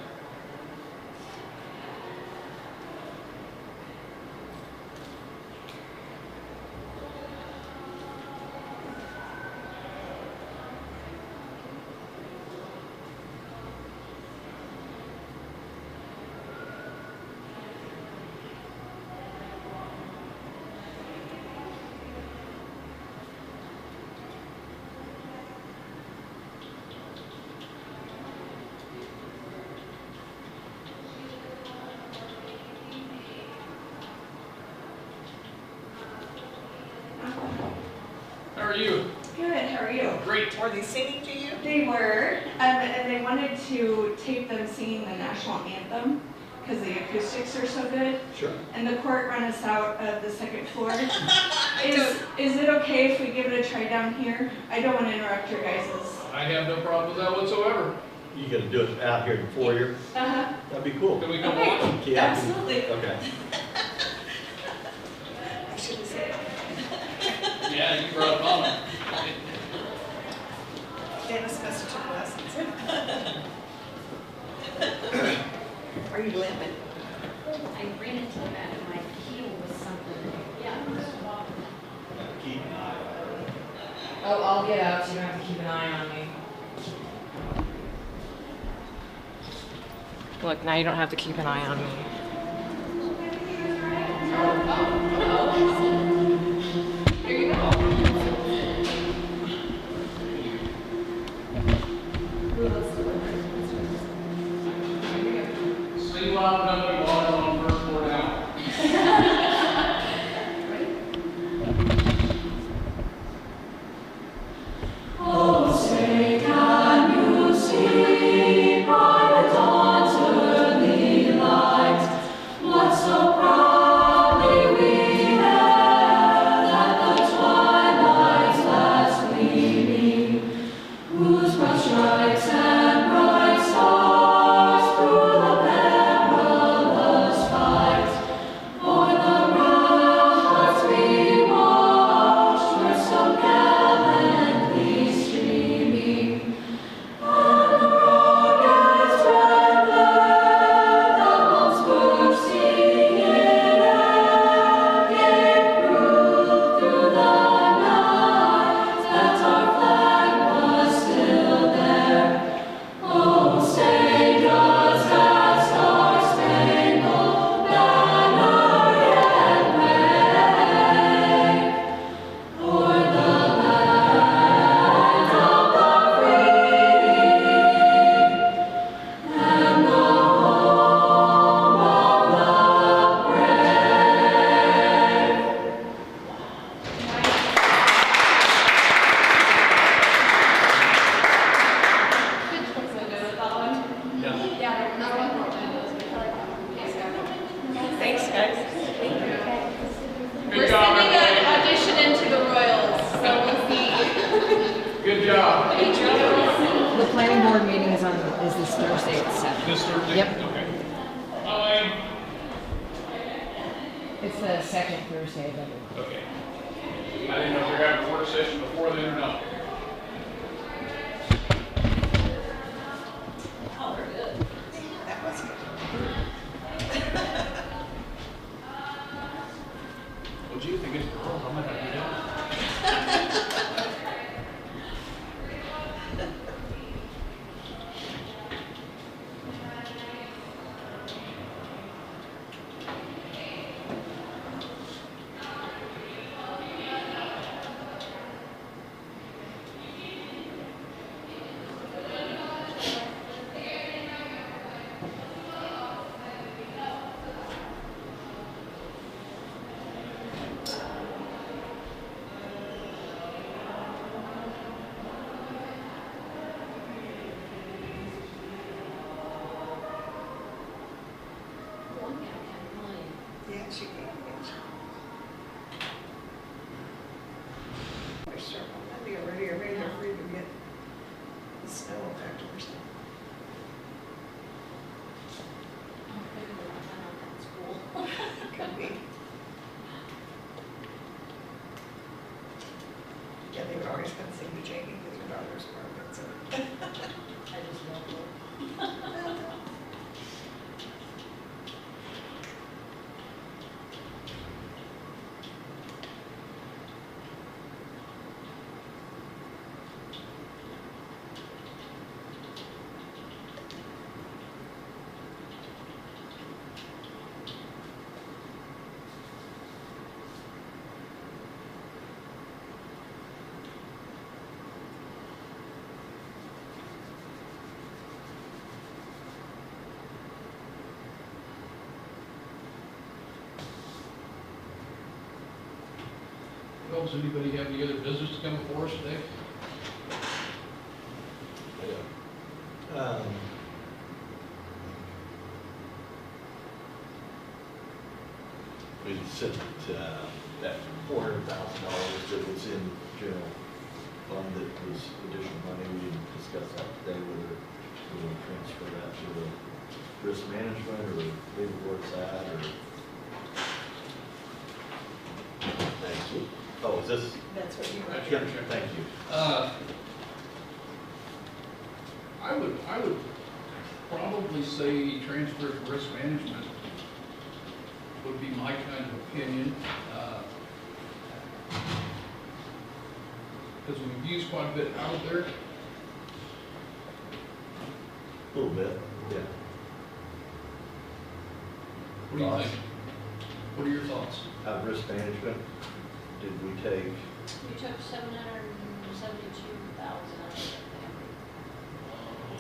How are you? Good, how are you? Great. Were they singing to you? They were, and they wanted to tape them singing the national anthem because the acoustics are so good. Sure. And the court ran us out of the second floor. don't- Is it okay if we give it a try down here? I don't want to interrupt your guys's. I have no problem with that whatsoever. You gonna do it out here in the foyer? Uh-huh. That'd be cool. Can we come Okay. watch? Yeah. Absolutely. Okay. I should have said. Yeah, you brought it on. Dennis must have took lessons. Are you limping? I ran into the back of my heel with something. Yeah. Keep an eye on her. Oh, I'll get out, so you don't have to keep an eye on me. Look, now you don't have to keep an eye on me. Here you go. Sing loud enough, you want it on first floor now. Oh, say, can you see by the dawn's early light what so proudly we hailed at the twilight's last gleaming, whose broad stripes and bright stars through the perilous Good job. The planning board meeting is this Thursday at 7. This Thursday? Yep. Okay. Bye. It's the second Thursday of every month. Okay. I didn't know if you're having a work session before then or not. Oh, they're good. That was good. Well, gee, if it gets girls, I'm gonna have to do that. One guy had mine. Yeah, she did. We're starting on Monday already, already Yeah. afraid to get the snow factors. I'm thinking about that at school. Could be. Yeah, they would always come sing to Jamie because her daughter's perfect, so. I just love it. Well, does anybody have any other business to come before us today? We said that $400,000 that was in general fund that was additional money, we didn't discuss that today, whether we want to transfer that to the risk management or leave it where it's at, or. Thank you. Oh, is this? That's what you were. That's Yeah, your check. thank you. I would probably say transfer to risk management would be my kind of opinion. Because we've used quite a bit out there. A little bit, yeah. What do you Thoughts? think? What are your thoughts? Risk management, did we take, You took 772,000 out of it.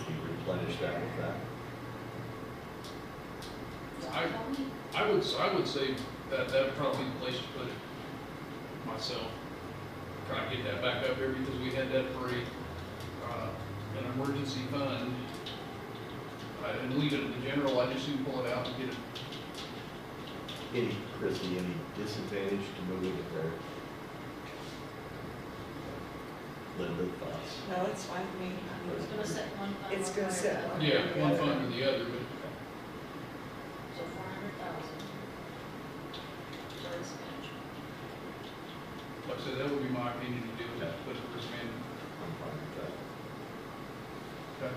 we replenish that with that? I would say that would probably be the place to put it myself. Try to get that back up there because we had that for an emergency fund. I didn't leave it in the general, I just soon pull it out and get it. Chrissy, any disadvantage to moving it there? Linda, thoughts? No, it's fine with me. It's gonna set one fund. It's one gonna way or set the one. other. Yeah, one fund or the other, but So 400,000. For risk management. like I said, that would be my opinion to do with that, put it risk management. I'm fine with that. Okay.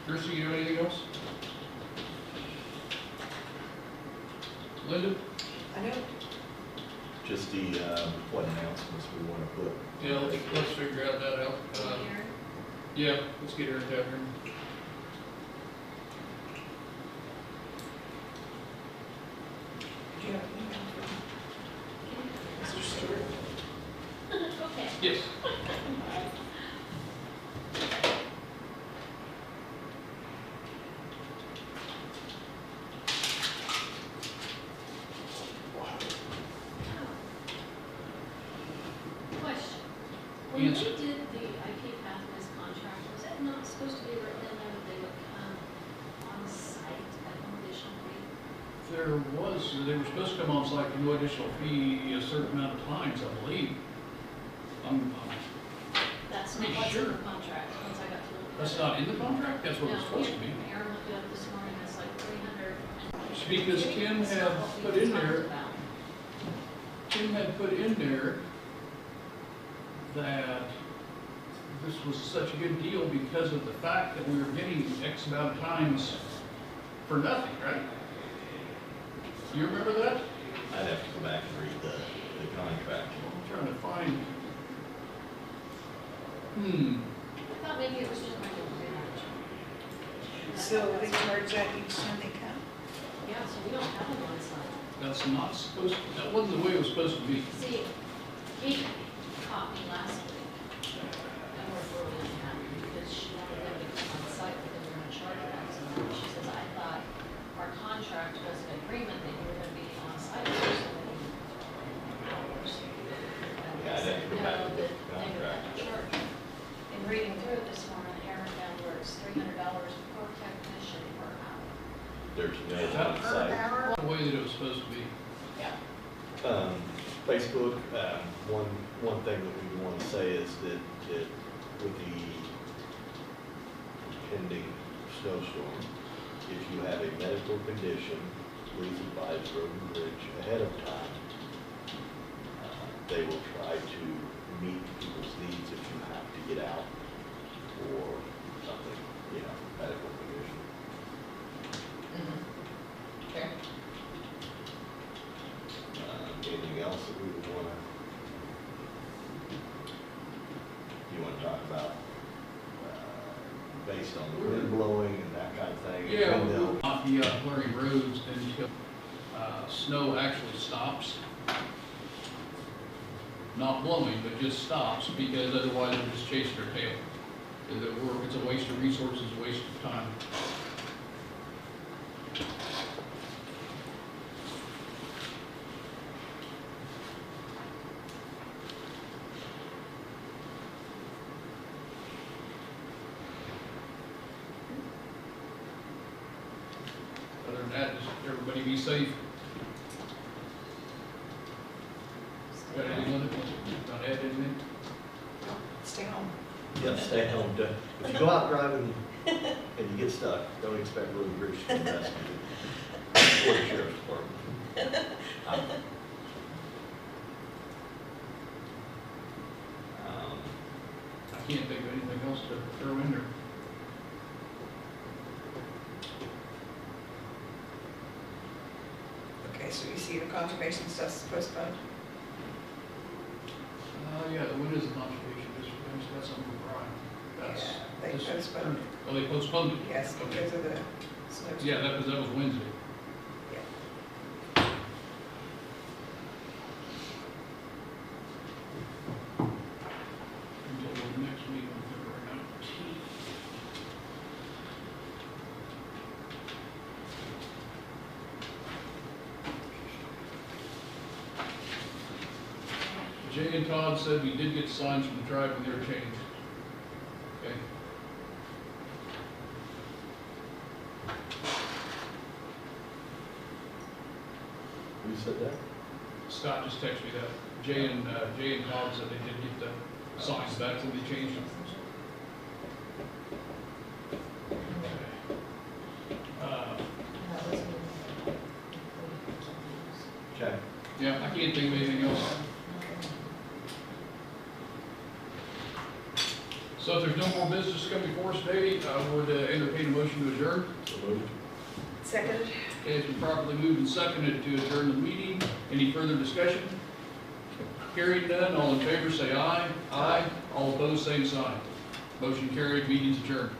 Chrissy, you have anything else? Linda? I know. Just the, what announcements we want to put. Yeah, let's figure out that out. Here. Yeah, let's get her in tavern. Do you have an email from Mr. Stewart? Okay. Yes. Question. When Answer. they did the IP Pathways contract, was it not supposed to be written in there that they would come on site at no additional fee? There was, they were supposed to come on site for no additional fee a certain amount of times, I believe. I'm not Pretty what's in sure. the contract, once I got to look. That's not in the contract? That's what it's supposed to be. Aaron looked it up this morning, it's like 300. Because Tim It's had not what we put in talked there, about. Tim had put in there that this was such a good deal because of the fact that we were getting X amount of times for nothing, right? You remember that? I'd have to go back and read the contract. I'm trying to find. I thought maybe it was just regular rewatch. So they charge that each time they come? Yeah, so we don't have them on site. That's not supposed, that wasn't the way it was supposed to be. See, Kate caught me last week, and we're really unhappy because she wanted them to come on site because we were gonna charge her X amount. She says, I thought our contract was an agreement that you were gonna be on site for so many hours. And Yeah, I'd have to go back no, to that the they were contract. gonna charge her. In reading through it this morning, Aaron found where it's $300 per technician per hour. There's no That- on-site. The way that it was supposed to be. Yeah. Facebook, one thing that we want to say is that with the pending snowstorm, if you have a medical condition, please advise Road and Bridge ahead of time. They will try to meet people's needs if you have to get out or something, medical condition. Okay. Anything else that we would want to, you want to talk about, based on the wind blowing and that kind of thing? Yeah, And we'll not be clearing roads until snow actually stops. Not blowing, but just stops, because otherwise we're just chasing our tail. It's a waste of resources, a waste of time. Other than that, just everybody be safe. Got anything on it? Got to add anything? Stay home. Yeah, stay home. If you go out driving and you get stuck, don't expect Road and Bridge to come rescue you. Or the sheriff's department. I can't think of anything else to throw in there. Okay, so you see the conservation stuff's postponed? Yeah, when is the conservation district? That's something with Brian. That's. Yeah, they this- postponed. Oh, they postponed it? Yes, Okay. because of the snow. Yeah, that was Wednesday. Yeah. Until the next meeting on February 19th. Jay and Todd said we did get signs from the tribe and they're changed. Okay. Who said that? Scott just texted me that. Jay and Todd said they did get the signs back when they changed them. Okay. Yeah, I can't think of anything else. So if there's no more business coming before us today, I would entertain a motion to adjourn. So moved. Seconded? Okay, it's been properly moved and seconded to adjourn the meeting. Any further discussion? Hearing none, all in favor say aye. Aye. All opposed, same sign. Motion carried, meeting's adjourned.